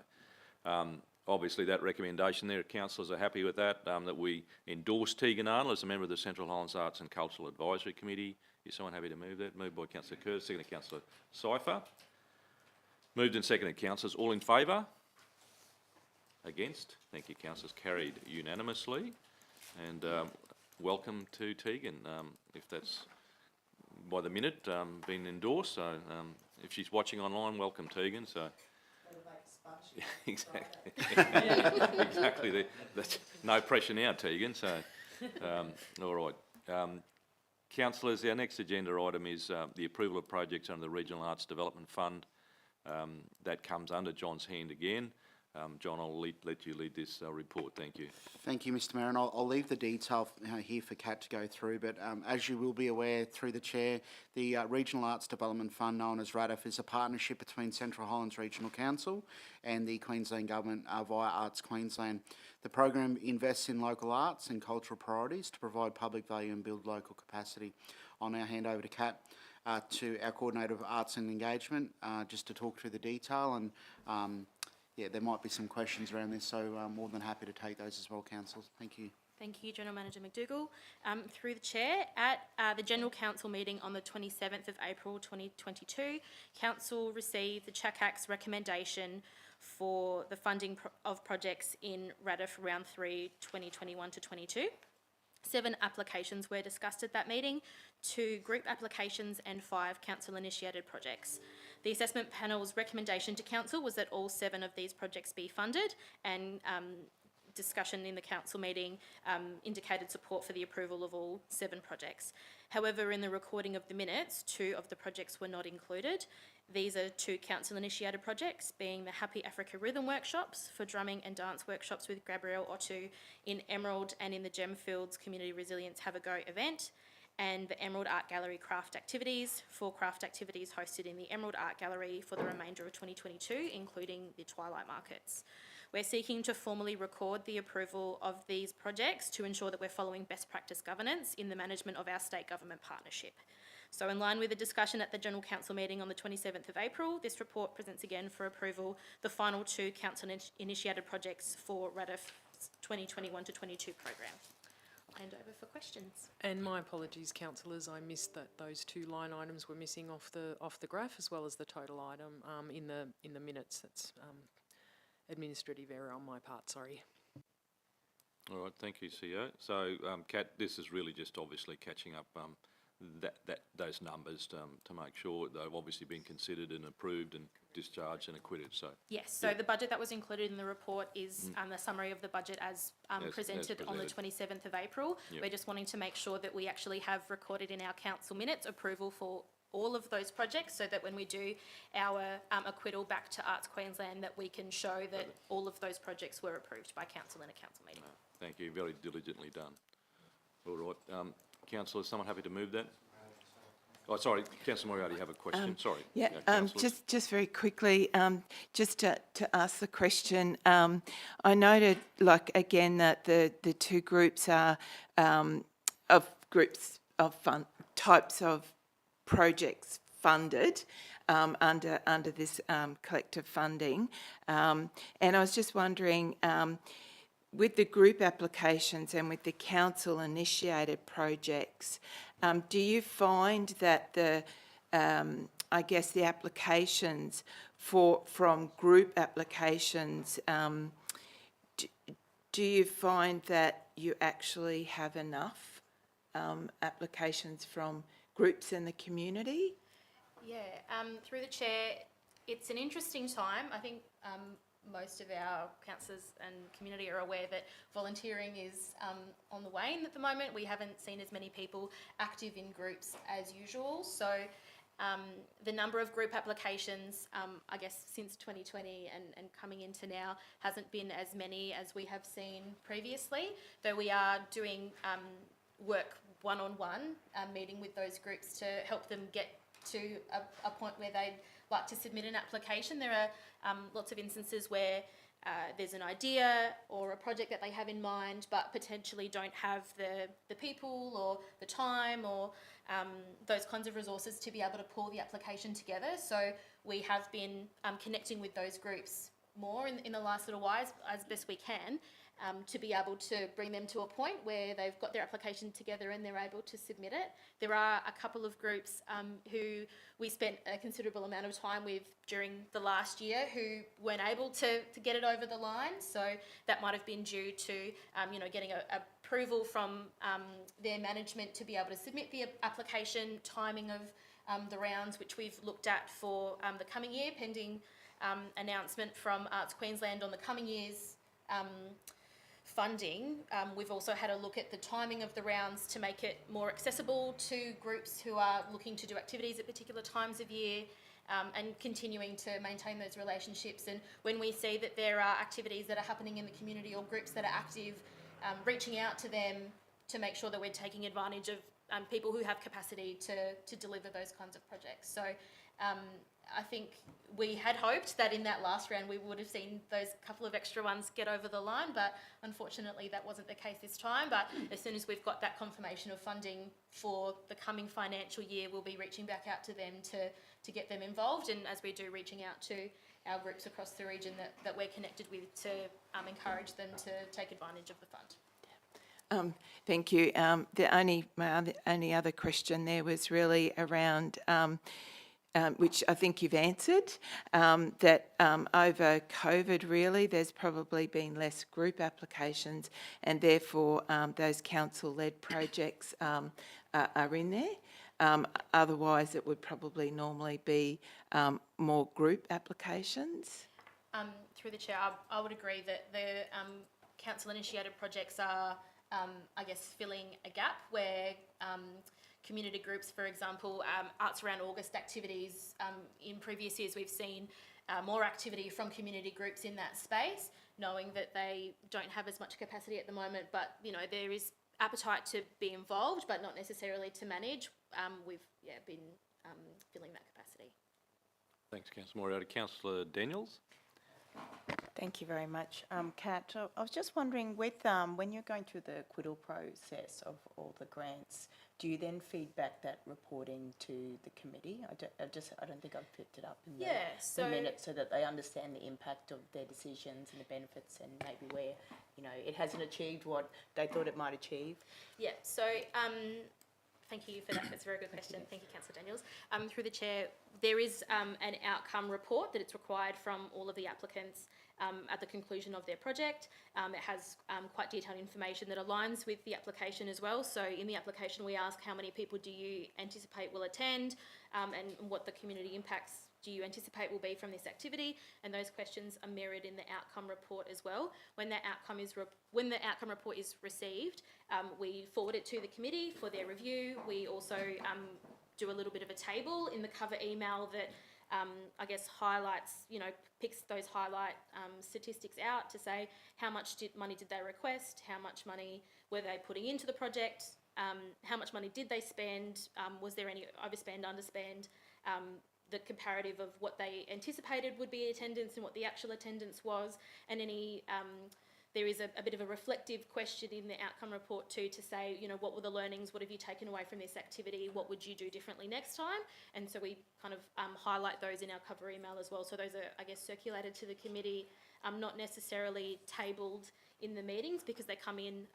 Obviously, that recommendation there, councillors are happy with that, that we endorse Tegan Arnold as a member of the Central Highlands Arts and Cultural Advisory Committee. Is someone happy to move that? Moved by Councillor Curtis, seconded Councillor Sypher. Moved and seconded, councillors. All in favour? Against? Thank you, councillors. Carried unanimously. And welcome to Tegan, if that's by the minute been endorsed. So if she's watching online, welcome, Tegan. So. Yeah, exactly. Exactly. That's no pressure now, Tegan. So, all right. Councillors, our next agenda item is the approval of projects under the Regional Arts Development Fund. That comes under John's hand again. John, I'll let you lead this report. Thank you. Thank you, Mr Mayor, and I'll leave the detail here for Kat to go through, but as you will be aware through the Chair, the Regional Arts Development Fund, known as RADF, is a partnership between Central Highlands Regional Council and the Queensland Government via Arts Queensland. The program invests in local arts and cultural priorities to provide public value and build local capacity. I'll now hand over to Kat, to our Coordinator of Arts and Engagement, just to talk through the detail, and yeah, there might be some questions around this, so I'm more than happy to take those as well, Council. Thank you. Thank you, General Manager McDougall. Through the Chair, at the General Council meeting on the 27th of April 2022, Council received the CHRC's recommendation for the funding of projects in RADF Round 3 2021 to 22. 7 applications were discussed at that meeting, 2 group applications and 5 council-initiated projects. The assessment panel's recommendation to council was that all 7 of these projects be funded, and discussion in the council meeting indicated support for the approval of all 7 projects. However, in the recording of the minutes, 2 of the projects were not included. These are 2 council-initiated projects, being the Happy Africa Rhythm Workshops for drumming and dance workshops with Gabrielle Otto in Emerald and in the Gemfields Community Resilience Have a Go event, and the Emerald Art Gallery craft activities for craft activities hosted in the Emerald Art Gallery for the remainder of 2022, including the Twilight Markets. We're seeking to formally record the approval of these projects to ensure that we're following best practice governance in the management of our state government partnership. So in line with the discussion at the General Council meeting on the 27th of April, this report presents again for approval the final 2 council-initiated projects for RADF 2021 to 22 program. Hand over for questions. And my apologies, councillors, I missed that those 2 line items were missing off the graph, as well as the total item in the minutes. That's administrative error on my part. Sorry. All right, thank you, CEO. So, Kat, this is really just obviously catching up those numbers to make sure they've obviously been considered and approved and discharged and acquitted. So yes, so the budget that was included in the report is the summary of the budget as presented on the 27th of April. Yep. We're just wanting to make sure that we actually have recorded in our council minutes approval for all of those projects, so that when we do our acquittal back to Arts Queensland, that we can show that all of those projects were approved by council in a council meeting. Thank you, very diligently done. All right, councillor, is someone happy to move that? Oh, sorry, Councillor Moriarty, you have a question. Sorry. Yeah, just very quickly, just to ask the question, I noted, like, again, that the 2 groups are types of projects funded under this collective funding, and I was just wondering, with the group applications and with the council-initiated projects, do you find that the applications from group applications, do you find that you actually have enough applications from groups in the community? Through the chair, it's an interesting time. I think most of our councillors and community are aware that volunteering is on the wane at the moment. We haven't seen as many people active in groups as usual. So the number of group applications, I guess, since 2020 and coming into now hasn't been as many as we have seen previously, though we are doing work one-on-one, meeting with those groups to help them get to a point where they'd like to submit an application. There are lots of instances where there's an idea or a project that they have in mind but potentially don't have the people or the time or those kinds of resources to be able to pull the application together. So we have been connecting with those groups more in the last little while as best we can, to be able to bring them to a point where they've got their application together and they're able to submit it. There are a couple of groups who we spent a considerable amount of time with during the last year who weren't able to get it over the line. So that might have been due to getting a approval from their management to be able to submit the application, timing of the rounds, which we've looked at for the coming year, pending announcement from Arts Queensland on the coming year's funding. We've also had a look at the timing of the rounds to make it more accessible to groups who are looking to do activities at particular times of year, and continuing to maintain those relationships. And when we see that there are activities that are happening in the community or groups that are active, reaching out to them to make sure that we're taking advantage of people who have capacity to deliver those kinds of projects. So I think we had hoped that in that last round we would have seen those couple of extra ones get over the line, but unfortunately that wasn't the case this time. But as soon as we've got that confirmation of funding for the coming financial year, we'll be reaching back out to them to get them involved, and as we do, reaching out to our groups across the region that we're connected with to encourage them to take advantage of the fund. Thank you. My only other question there was really around, which I think you've answered, that over COVID really there's probably been less group applications and therefore those council-led projects are in there. Otherwise it would probably normally be more group applications. Through the chair, I would agree that the council-initiated projects are, I guess, filling a gap where community groups, for example, Arts Around August activities, in previous years we've seen more activity from community groups in that space, knowing that they don't have as much capacity at the moment, but there is appetite to be involved but not necessarily to manage. We've been filling that capacity. Thanks, Councillor Moriarty. Councillor Daniels? Thank you very much. Kat, I was just wondering, with when you're going through the acquittal process of all the grants, do you then feed back that reporting to the committee? I don't think I've picked it up in the minutes so that they understand the impact of their decisions and the benefits and maybe where, it hasn't achieved what they thought it might achieve. Yeah, so thank you for that. That's a very good question. Thank you, Councillor Daniels. Through the chair, there is an outcome report that it's required from all of the applicants at the conclusion of their project. It has quite detailed information that aligns with the application as well. So in the application we ask how many people do you anticipate will attend, and what the community impacts do you anticipate will be from this activity, and those questions are mirrored in the outcome report as well. When the outcome report is received, we forward it to the committee for their review. We also do a little bit of a table in the cover email that I guess highlights, picks those highlight statistics out to say how much money did they request, how much money were they putting into the project, how much money did they spend, was there any overspend, underspend, the comparative of what they anticipated would be attendance and what the actual attendance was, and any there is a bit of a reflective question in the outcome report too to say, what were the learnings, what have you taken away from this activity, what would you do differently next time? And so we kind of highlight those in our cover email as well. So those are, I guess, circulated to the committee, not necessarily tabled in the meetings because they come in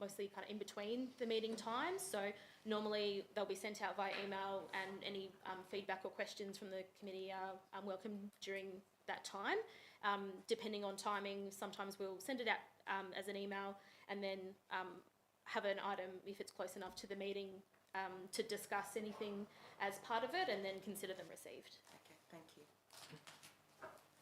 mostly kind of in between the meeting times. So normally they'll be sent out via email, and any feedback or questions from the committee are welcome during that time. Depending on timing, sometimes we'll send it out as an email and then have an item, if it's close enough to the meeting, to discuss anything as part of it and then consider them received. Okay, thank you.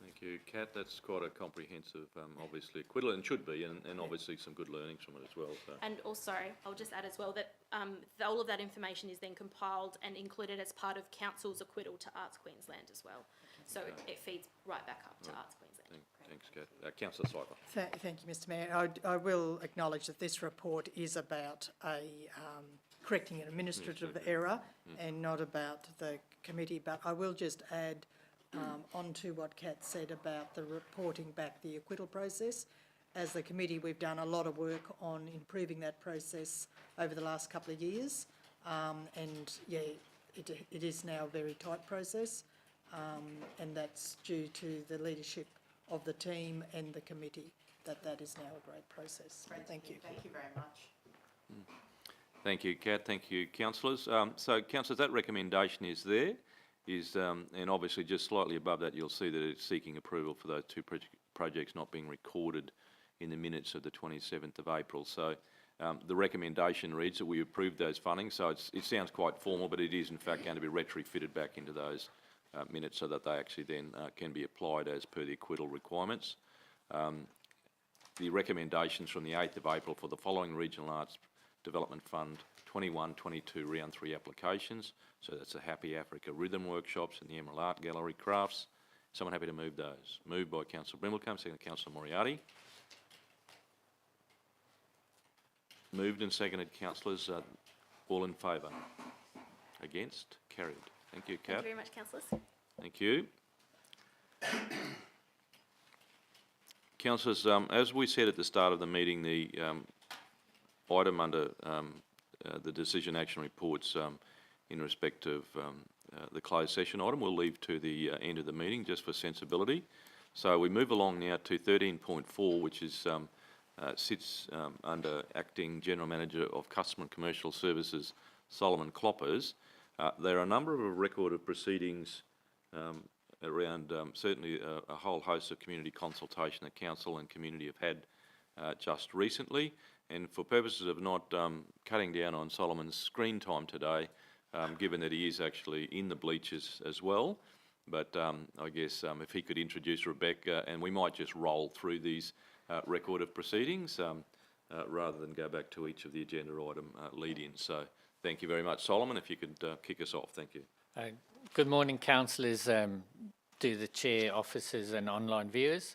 Thank you, Kat. That's quite a comprehensive, obviously, acquittal, and should be, and obviously some good learnings from it as well. So. And also, I'll just add as well that all of that information is then compiled and included as part of Council's acquittal to Arts Queensland as well. So it feeds right back up to Arts Queensland. Thanks, Kat. Councillor Seifert. Thank you, Mr Mayor. I will acknowledge that this report is about correcting an administrative error and not about the committee, but I will just add onto what Kat said about the reporting back the acquittal process. As the committee, we've done a lot of work on improving that process over the last couple of years, and yeah, it is now a very tight process, and that's due to the leadership of the team and the committee that is now a great process. Thank you. Thank you very much. Thank you, Kat. Thank you, councillors. So, councillors, that recommendation is there. And obviously just slightly above that, you'll see that it's seeking approval for those two projects not being recorded in the minutes of the 27th of April. So the recommendation reads that we approve those fundings. So it sounds quite formal, but it is in fact going to be retrofitted back into those minutes so that they actually then can be applied as per the acquittal requirements. The recommendations from the 8th of April for the following Regional Arts Development Fund 21-22 round 3 applications. So that's the Happy Africa Rhythm Workshops and the Emerald Art Gallery Crafts. Someone happy to move those? Moved by Councillor Brimblecombe, second Councillor Moriarty. Moved and seconded, councillors. All in favour? Against? Carried. Thank you, Kat. Thank you very much, councillors. Thank you. Councillors, as we said at the start of the meeting, the item under the decision action reports in respect of the closed session item we'll leave to the end of the meeting just for sensibility. So we move along now to 13.4, which is sits under Acting General Manager of Customer and Commercial Services, Solomon Kloppers. There are a number of record of proceedings around certainly a whole host of community consultation that Council and community have had just recently. And for purposes of not cutting down on Solomon's screen time today, given that he is actually in the bleachers as well, but I guess if he could introduce Rebecca, and we might just roll through these record of proceedings rather than go back to each of the agenda item lead-ins. So thank you very much. Solomon, if you could kick us off. Thank you. Good morning, councillors, to the chair, officers and online viewers.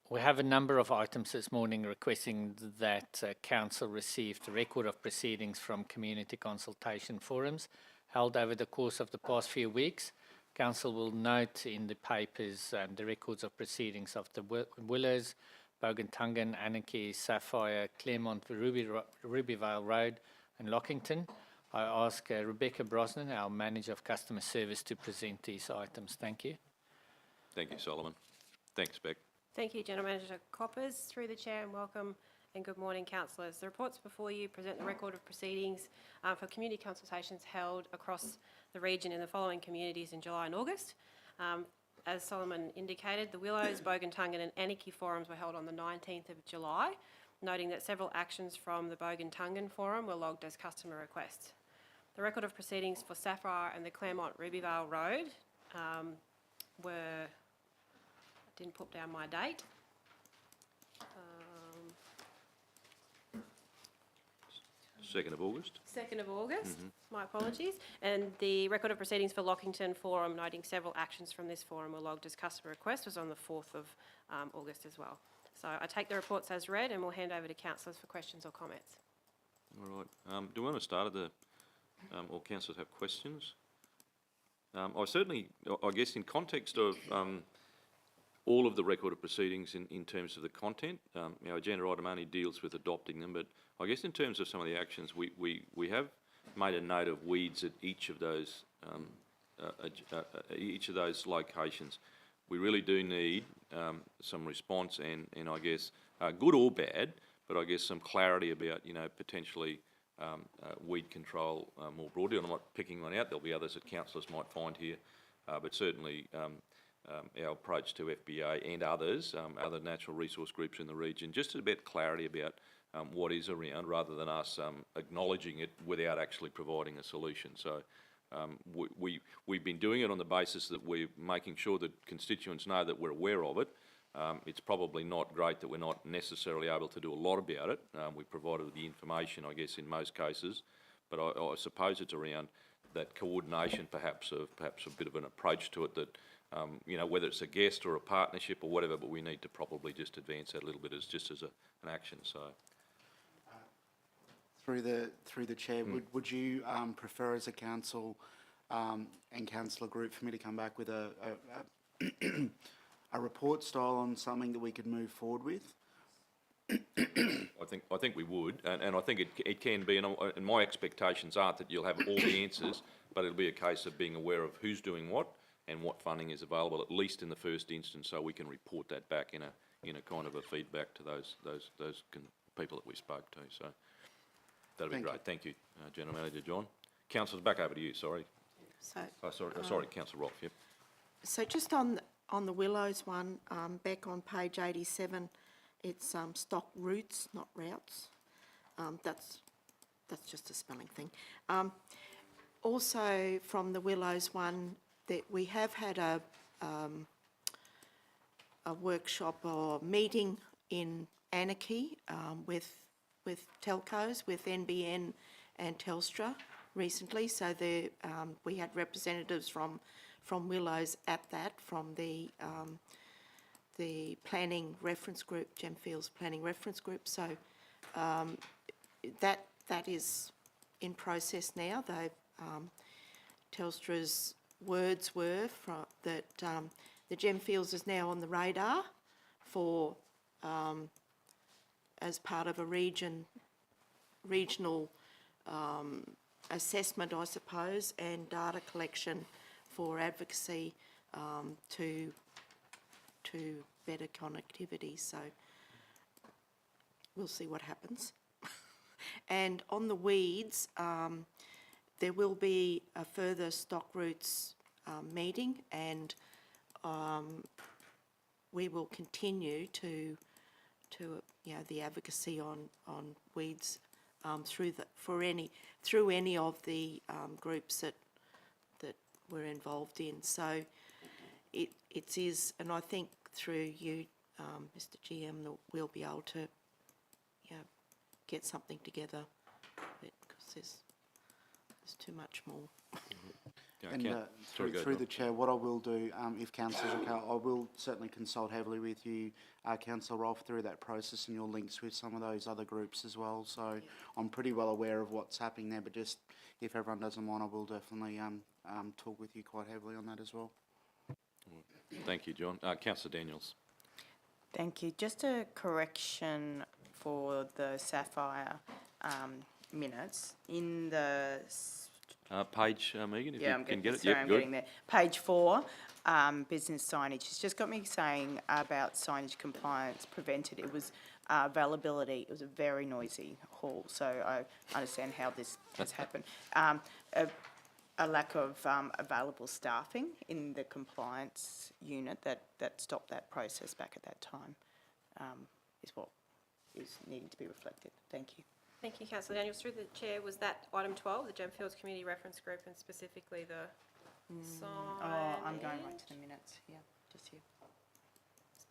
We have a number of items this morning requesting that Council received a record of proceedings from community consultation forums held over the course of the past few weeks. Council will note in the papers the records of proceedings of the Willows, Bogentungan, Anarchy, Sapphire, Claremont, Rubyvale Road and Lockington. I ask Rebecca Brosnan, our Manager of Customer Service, to present these items. Thank you. Thank you, Solomon. Thanks, Beck. Thank you, General Manager Coppers. Through the chair, and welcome and good morning, councillors. The reports before you present the record of proceedings for community consultations held across the region in the following communities in July and August. As Solomon indicated, the Willows, Bogentungan and Anarchy forums were held on the 19th of July, noting that several actions from the Bogentungan forum were logged as customer requests. The record of proceedings for Sapphire and the Claremont Rubyvale Road were... didn't put down my date. 2nd of August. 2nd of August, my apologies. And the record of proceedings for Lockington Forum, noting several actions from this forum were logged as customer request, was on the 4th of August as well. So I take the reports as read and we'll hand over to councillors for questions or comments. All right. Do we want to start at the, or councillors have questions? I guess in context of all of the record of proceedings in terms of the content, our agenda item only deals with adopting them, but I guess in terms of some of the actions, we have made a note of weeds at each of those locations. We really do need some response and I guess good or bad, but I guess some clarity about potentially weed control more broadly. I'm not picking one out. There'll be others that councillors might find here, but certainly our approach to FBA and others, other natural resource groups in the region, just a bit clarity about what is around, rather than us acknowledging it without actually providing a solution. So we've been doing it on the basis that we're making sure that constituents know that we're aware of it. It's probably not great that we're not necessarily able to do a lot about it. We provided the information, I guess, in most cases, but I suppose it's around that coordination, perhaps a bit of an approach to it that, you know, whether it's a guest or a partnership or whatever, but we need to probably just advance that a little bit as an action. So. Through the chair, would you prefer as a council and councillor group for me to come back with a report style on something that we could move forward with? I think we would, and I think it can be, and my expectations aren't that you'll have all the answers, but it'll be a case of being aware of who's doing what and what funding is available, at least in the first instance, so we can report that back in a kind of a feedback to those people that we spoke to. So that'll be great. Thank you, General Manager John. Councillors, back over to you. Sorry. Sorry, Councillor Rolfe. Yep. So just on the Willows one, back on page 87, it's stock routes, not routes. That's just a spelling thing. Also from the Willows one, that we have had a workshop or meeting in Anarchy with telcos, with NBN and Telstra recently. So we had representatives from Willows at that, from the planning reference group, Gemfields planning reference group. So that is in process now. Telstra's words were that the Gemfields is now on the radar for as part of a regional assessment, I suppose, and data collection for advocacy to better connectivity. So we'll see what happens. And on the weeds, there will be a further stock routes meeting, and we will continue to the advocacy on weeds through any of the groups that we're involved in. So it is, and I think through you, Mr. GM, that we'll be able to get something together, because there's too much more. And through the chair, what I will do, if councillors okay, I will certainly consult heavily with you, Councillor Rolfe, through that process and your links with some of those other groups as well. So I'm pretty well aware of what's happening there, but just if everyone doesn't mind, I will definitely talk with you quite heavily on that as well. Thank you, John. Councillor Daniels. Thank you. Just a correction for the Sapphire minutes. In the Page, Megan, if you can get it. I'm getting there. Page 4, business signage. It's just got me saying about signage compliance prevented. It was availability. It was a very noisy hall, so I understand how this has happened. A lack of available staffing in the compliance unit that stopped that process back at that time is what is needing to be reflected. Thank you. Thank you, Councillor Daniels. Through the chair, was that item 12, the Gemfields Community Reference Group, and specifically the sign? Oh, I'm going right to the minutes. Yeah, just here.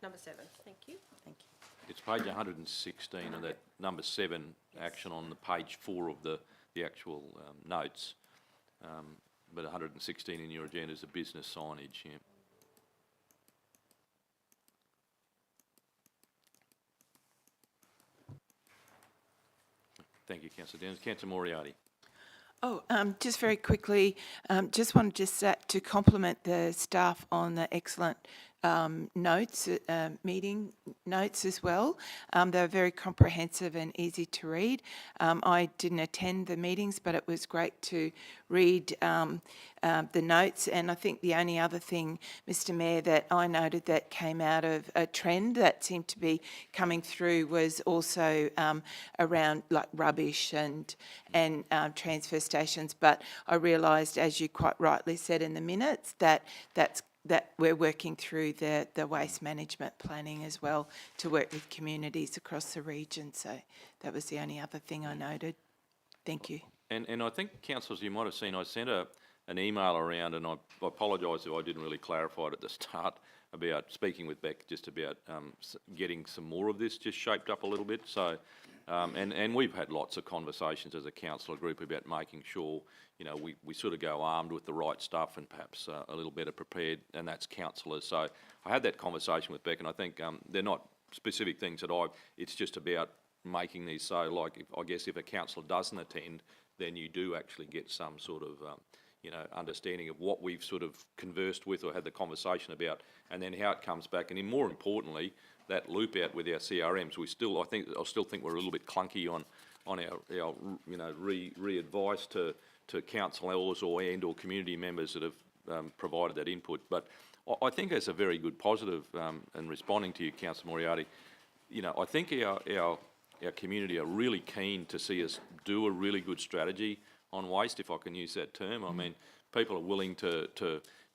Number 7. Thank you. Thank you. It's page 116 of that number 7 action on the page 4 of the actual notes. But 116 in your agenda is the business signage. Yeah. Thank you, Councillor Daniels. Councillor Moriarty. Oh, just very quickly, just wanted to compliment the staff on the excellent notes, meeting notes as well. They were very comprehensive and easy to read. I didn't attend the meetings, but it was great to read the notes. And I think the only other thing, Mr. Mayor, that I noted that came out of a trend that seemed to be coming through was also around like rubbish and transfer stations. But I realised, as you quite rightly said in the minutes, that that's that we're working through the waste management planning as well to work with communities across the region. So that was the only other thing I noted. Thank you. And I think, councillors, you might have seen I sent an email around, and I apologise if I didn't really clarify it at the start about speaking with Beck just about getting some more of this just shaped up a little bit. So, and we've had lots of conversations as a councillor group about making sure, you know, we sort of go armed with the right stuff and perhaps a little better prepared, and that's councillors. So I had that conversation with Beck, and I think they're not specific things that it's just about making these so, like, I guess if a councillor doesn't attend, then you do actually get some sort of, you know, understanding of what we've sort of conversed with or had the conversation about, and then how it comes back. And more importantly, that loop out with our CRMs. I still think we're a little bit clunky on our you know, re-advice to councillors or community members that have provided that input. But I think that's a very good positive. And responding to you, Councillor Moriarty, you know, I think our community are really keen to see us do a really good strategy on waste, if I can use that term. I mean, people are willing to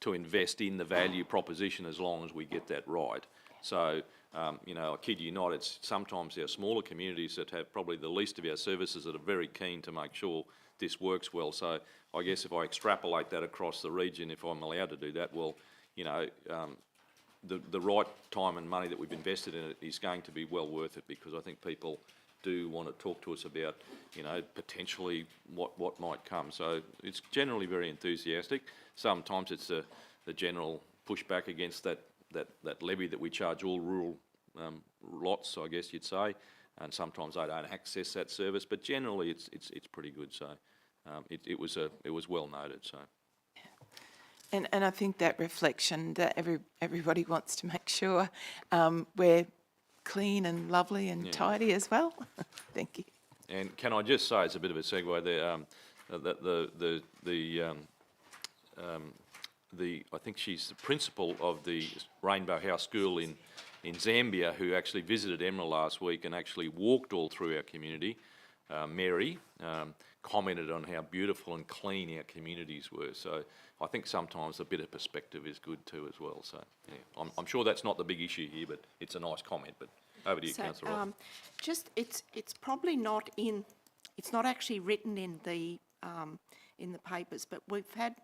invest in the value proposition as long as we get that right. So, you know, I kid you not, it's sometimes our smaller communities that have probably the least of our services that are very keen to make sure this works well. So I guess if I extrapolate that across the region, if I'm allowed to do that, well, you know, the right time and money that we've invested in it is going to be well worth it, because I think people do want to talk to us about, you know, potentially what might come. So it's generally very enthusiastic. Sometimes it's the general pushback against that levy that we charge all rural lots, I guess you'd say, and sometimes they don't access that service. But generally, it's pretty good. So it was well noted. So. And I think that reflection that everybody wants to make sure we're clean and lovely and tidy as well. Thank you. And can I just say, it's a bit of a segue there, I think she's the principal of the Rainbow House School in Zambia, who actually visited Emerald last week and actually walked all through our community. Mary commented on how beautiful and clean our communities were. So I think sometimes a bit of perspective is good too as well. So yeah, I'm sure that's not the big issue here, but it's a nice comment. But over to you, Councillor Ross. Just it's probably not in, it's not actually written in the papers, but we've had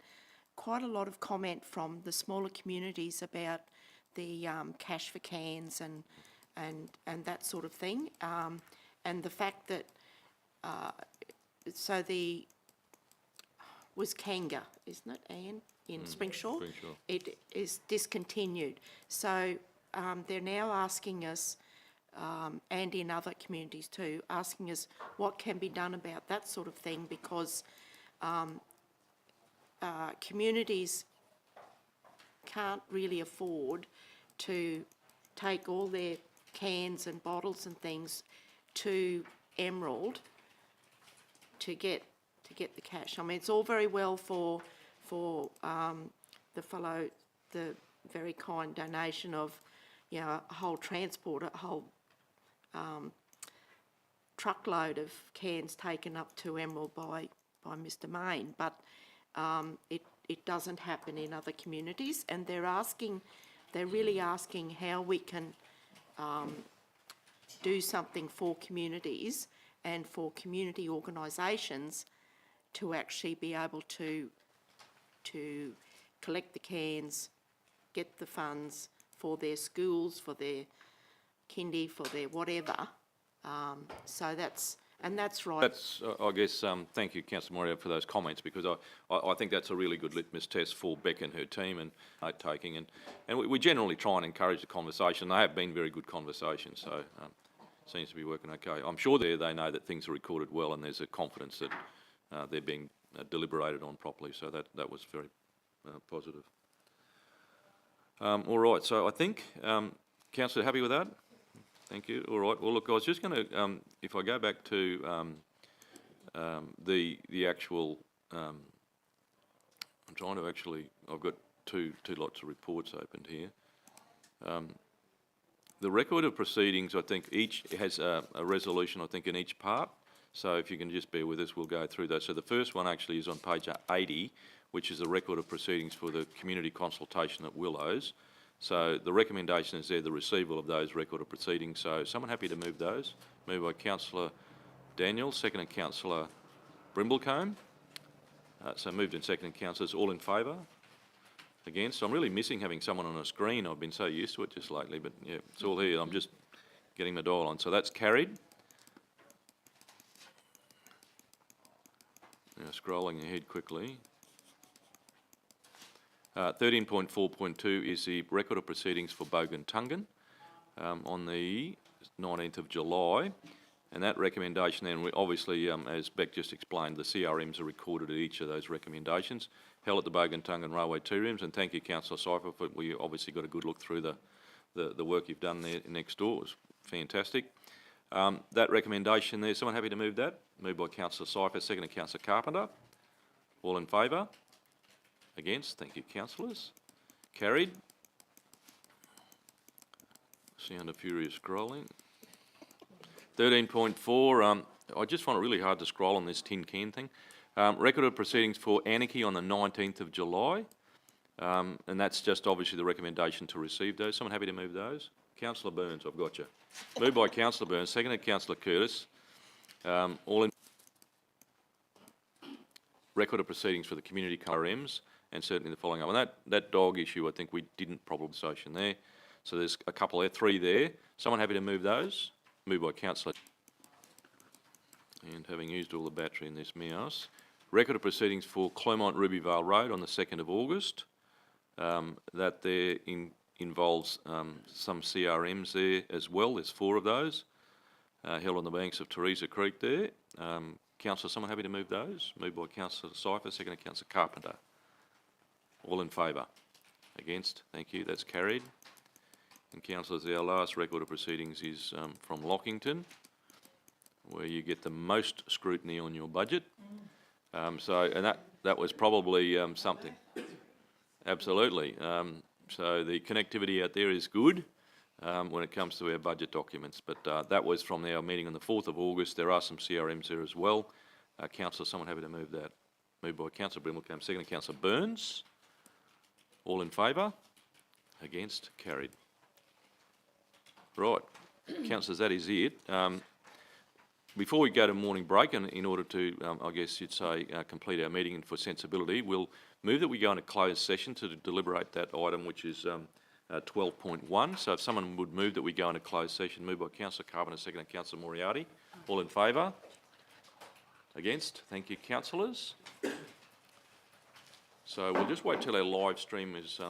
quite a lot of comment from the smaller communities about the cash for cans and that sort of thing, and the fact that so was Kanga, isn't it, Anne, in Springshaw? Springshaw. It is discontinued. So they're now asking us, and in other communities too, asking us what can be done about that sort of thing, because communities can't really afford to take all their cans and bottles and things to Emerald to get the cash. I mean, it's all very well for the very kind donation of, you know, a whole transport, a whole truckload of cans taken up to Emerald by Mr. Main, but it doesn't happen in other communities, and they're really asking how we can do something for communities and for community organisations to actually be able to collect the cans, get the funds for their schools, for their kindy, for their whatever. So that's right. That's, I guess, thank you, Councillor Moria, for those comments, because I think that's a really good litmus test for Beck and her team and note-taking. And we generally try and encourage the conversation. They have been very good conversations, so seems to be working okay. I'm sure they know that things are recorded well, and there's a confidence that they're being deliberated on properly, so that was very positive. All right, so I think, Councillor, happy with that? Thank you. All right. Well, look, I was just going to, if I go back to the actual, I'm trying to actually, I've got two lots of reports opened here. The record of proceedings, I think each has a resolution, I think, in each part. So if you can just bear with us, we'll go through those. So the first one actually is on page 80, which is the record of proceedings for the community consultation at Willows. So the recommendation is there, the receival of those record of proceedings. So someone happy to move those? Moved by Councillor Daniels, seconded Councillor Brimblecombe. So moved and seconded councillors, all in favour? Against? I'm really missing having someone on a screen. I've been so used to it just lately, but yeah, it's all here. I'm just getting the dial on. So that's carried. Now scrolling ahead quickly. 13.4.2 is the record of proceedings for Bogan Tungan on the 19th of July. And that recommendation then, obviously, as Beck just explained, the CRMs are recorded at each of those recommendations, held at the Bogan Tungan Railway 2 rooms. And thank you, Councillor Cypher, for we obviously got a good look through the work you've done there next door. It was fantastic. That recommendation there, someone happy to move that? Moved by Councillor Cypher, seconded Councillor Carpenter. All in favour? Against? Thank you, councillors. Carried. Sound of furious scrolling. 13.4, I just find it really hard to scroll on this tin can thing. Record of proceedings for Anarchy on the 19th of July. And that's just obviously the recommendation to receive those. Someone happy to move those? Councillor Burns, I've got you. Moved by Councillor Burns, seconded Councillor Curtis. All in record of proceedings for the community RMs and certainly the following up. And that dog issue, I think we didn't problem station there. So there's a couple there, 3 there. Someone happy to move those? Moved by Councillor. And having used all the battery in this mouse. Record of proceedings for Clermont Rubyvale Road on the 2nd of August. That there involves some CRMs there as well. There's 4 of those. Held on the banks of Teresa Creek there. Councillor, someone happy to move those? Moved by Councillor Cypher, seconded Councillor Carpenter. All in favour? Against? Thank you, that's carried. And councillors, our last record of proceedings is from Lockington, where you get the most scrutiny on your budget. And that was probably something. Absolutely. So the connectivity out there is good when it comes to our budget documents. But that was from our meeting on the 4th of August. There are some CRMs there as well. Councillor, someone happy to move that? Moved by Councillor Brimblecombe, seconded Councillor Burns. All in favour? Against? Carried. Right. Councillors, that is it. Before we go to morning break, and in order to, I guess you'd say, complete our meeting and for sensibility, we'll move that we go into closed session to deliberate that item, which is 12.1. So if someone would move that we go into closed session, moved by Councillor Carpenter, seconded Councillor Moriarty. All in favour? Against? Thank you, councillors. So we'll just wait till our live stream is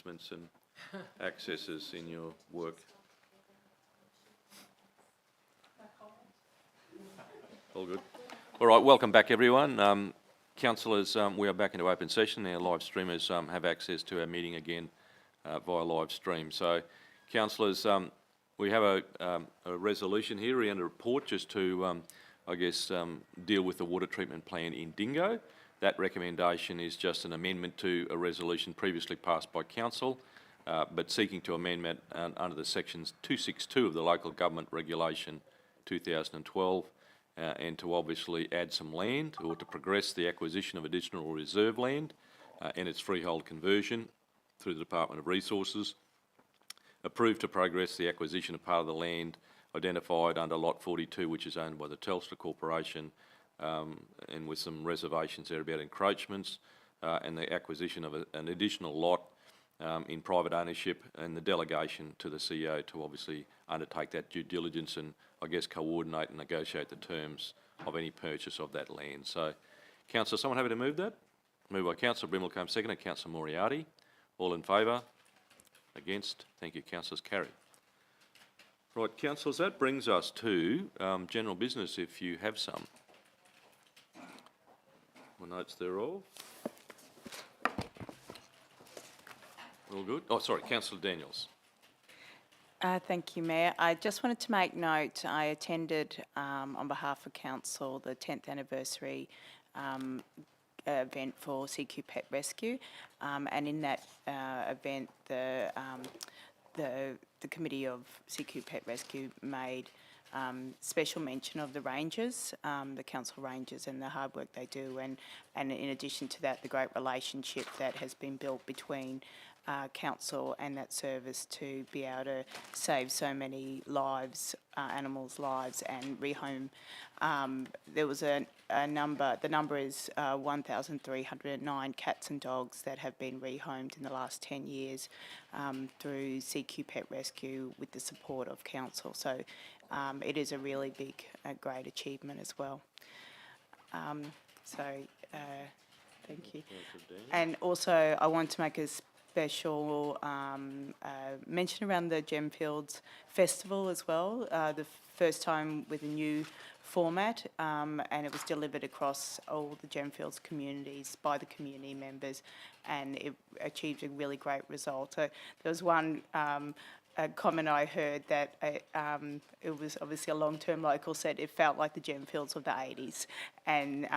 and accesses in your work. All good. All right, welcome back, everyone. Councillors, we are back into open session. Our live streamers have access to our meeting again via live stream. So, councillors, we have a resolution here and a report just to, deal with the water treatment plan in Dingo. That recommendation is just an amendment to a resolution previously passed by council, but seeking to amendment under the sections 262 of the Local Government Regulation 2012, and to obviously add some land or to progress the acquisition of additional reserve land and its freehold conversion through the Department of Resources. Approved to progress the acquisition of part of the land identified under Lot 42, which is owned by the Telstra Corporation, and with some reservations there about encroachments, and the acquisition of an additional lot in private ownership, and the delegation to the CEO to obviously undertake that due diligence and, coordinate and negotiate the terms of any purchase of that land. So, Councillor, someone happy to move that? Moved by Councillor Brimmelcombe, seconded. Councillor Moriarty. All in favour? Against? Thank you, councillors. Carried. Right, councillors, that brings us to general business, if you have some. My notes thereof. All good? Oh, sorry, Councillor Daniels. Thank you, Mayor. I just wanted to make note, I attended on behalf of Council the 10th anniversary event for CQ Pet Rescue, and in that event the committee of CQ Pet Rescue made special mention of the rangers, the council rangers, and the hard work they do, and in addition to that, the great relationship that has been built between council and that service to be able to save so many lives, animals' lives, and rehome. There was a number, the number is 1,309 cats and dogs that have been rehomed in the last 10 years through CQ Pet Rescue with the support of council. So it is a really big, great achievement as well. Thank you. And also I want to make a special mention around the Gemfields Festival as well. The first time with a new format, and it was delivered across all the Gemfields communities by the community members, and it achieved a really great result. So there was one a comment I heard that it was obviously a long-term local said it felt like the Gemfields of the 80s, and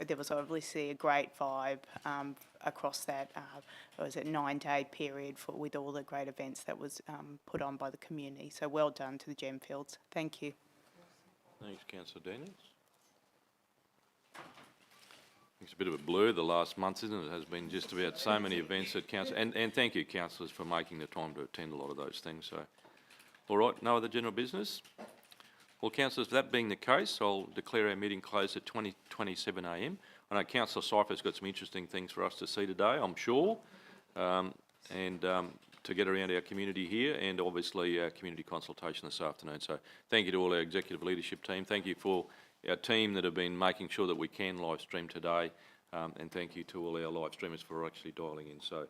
there was obviously a great vibe across that 9-day period with all the great events that was put on by the community. So well done to the Gemfields. Thank you. Thanks, Councillor Daniels. It's a bit of a blur the last month, isn't it? It has been just about so many events at council, and thank you, councillors, for making the time to attend a lot of those things. So, all right, no other general business? Well, councillors, that being the case, I'll declare our meeting closed at 20:27 a.m. I know Councillor Cypher's got some interesting things for us to see today, I'm sure, and to get around our community here, and obviously our community consultation this afternoon. So thank you to all our executive leadership team. Thank you for our team that have been making sure that we can live stream today, and thank you to all our live streamers for actually dialing in. So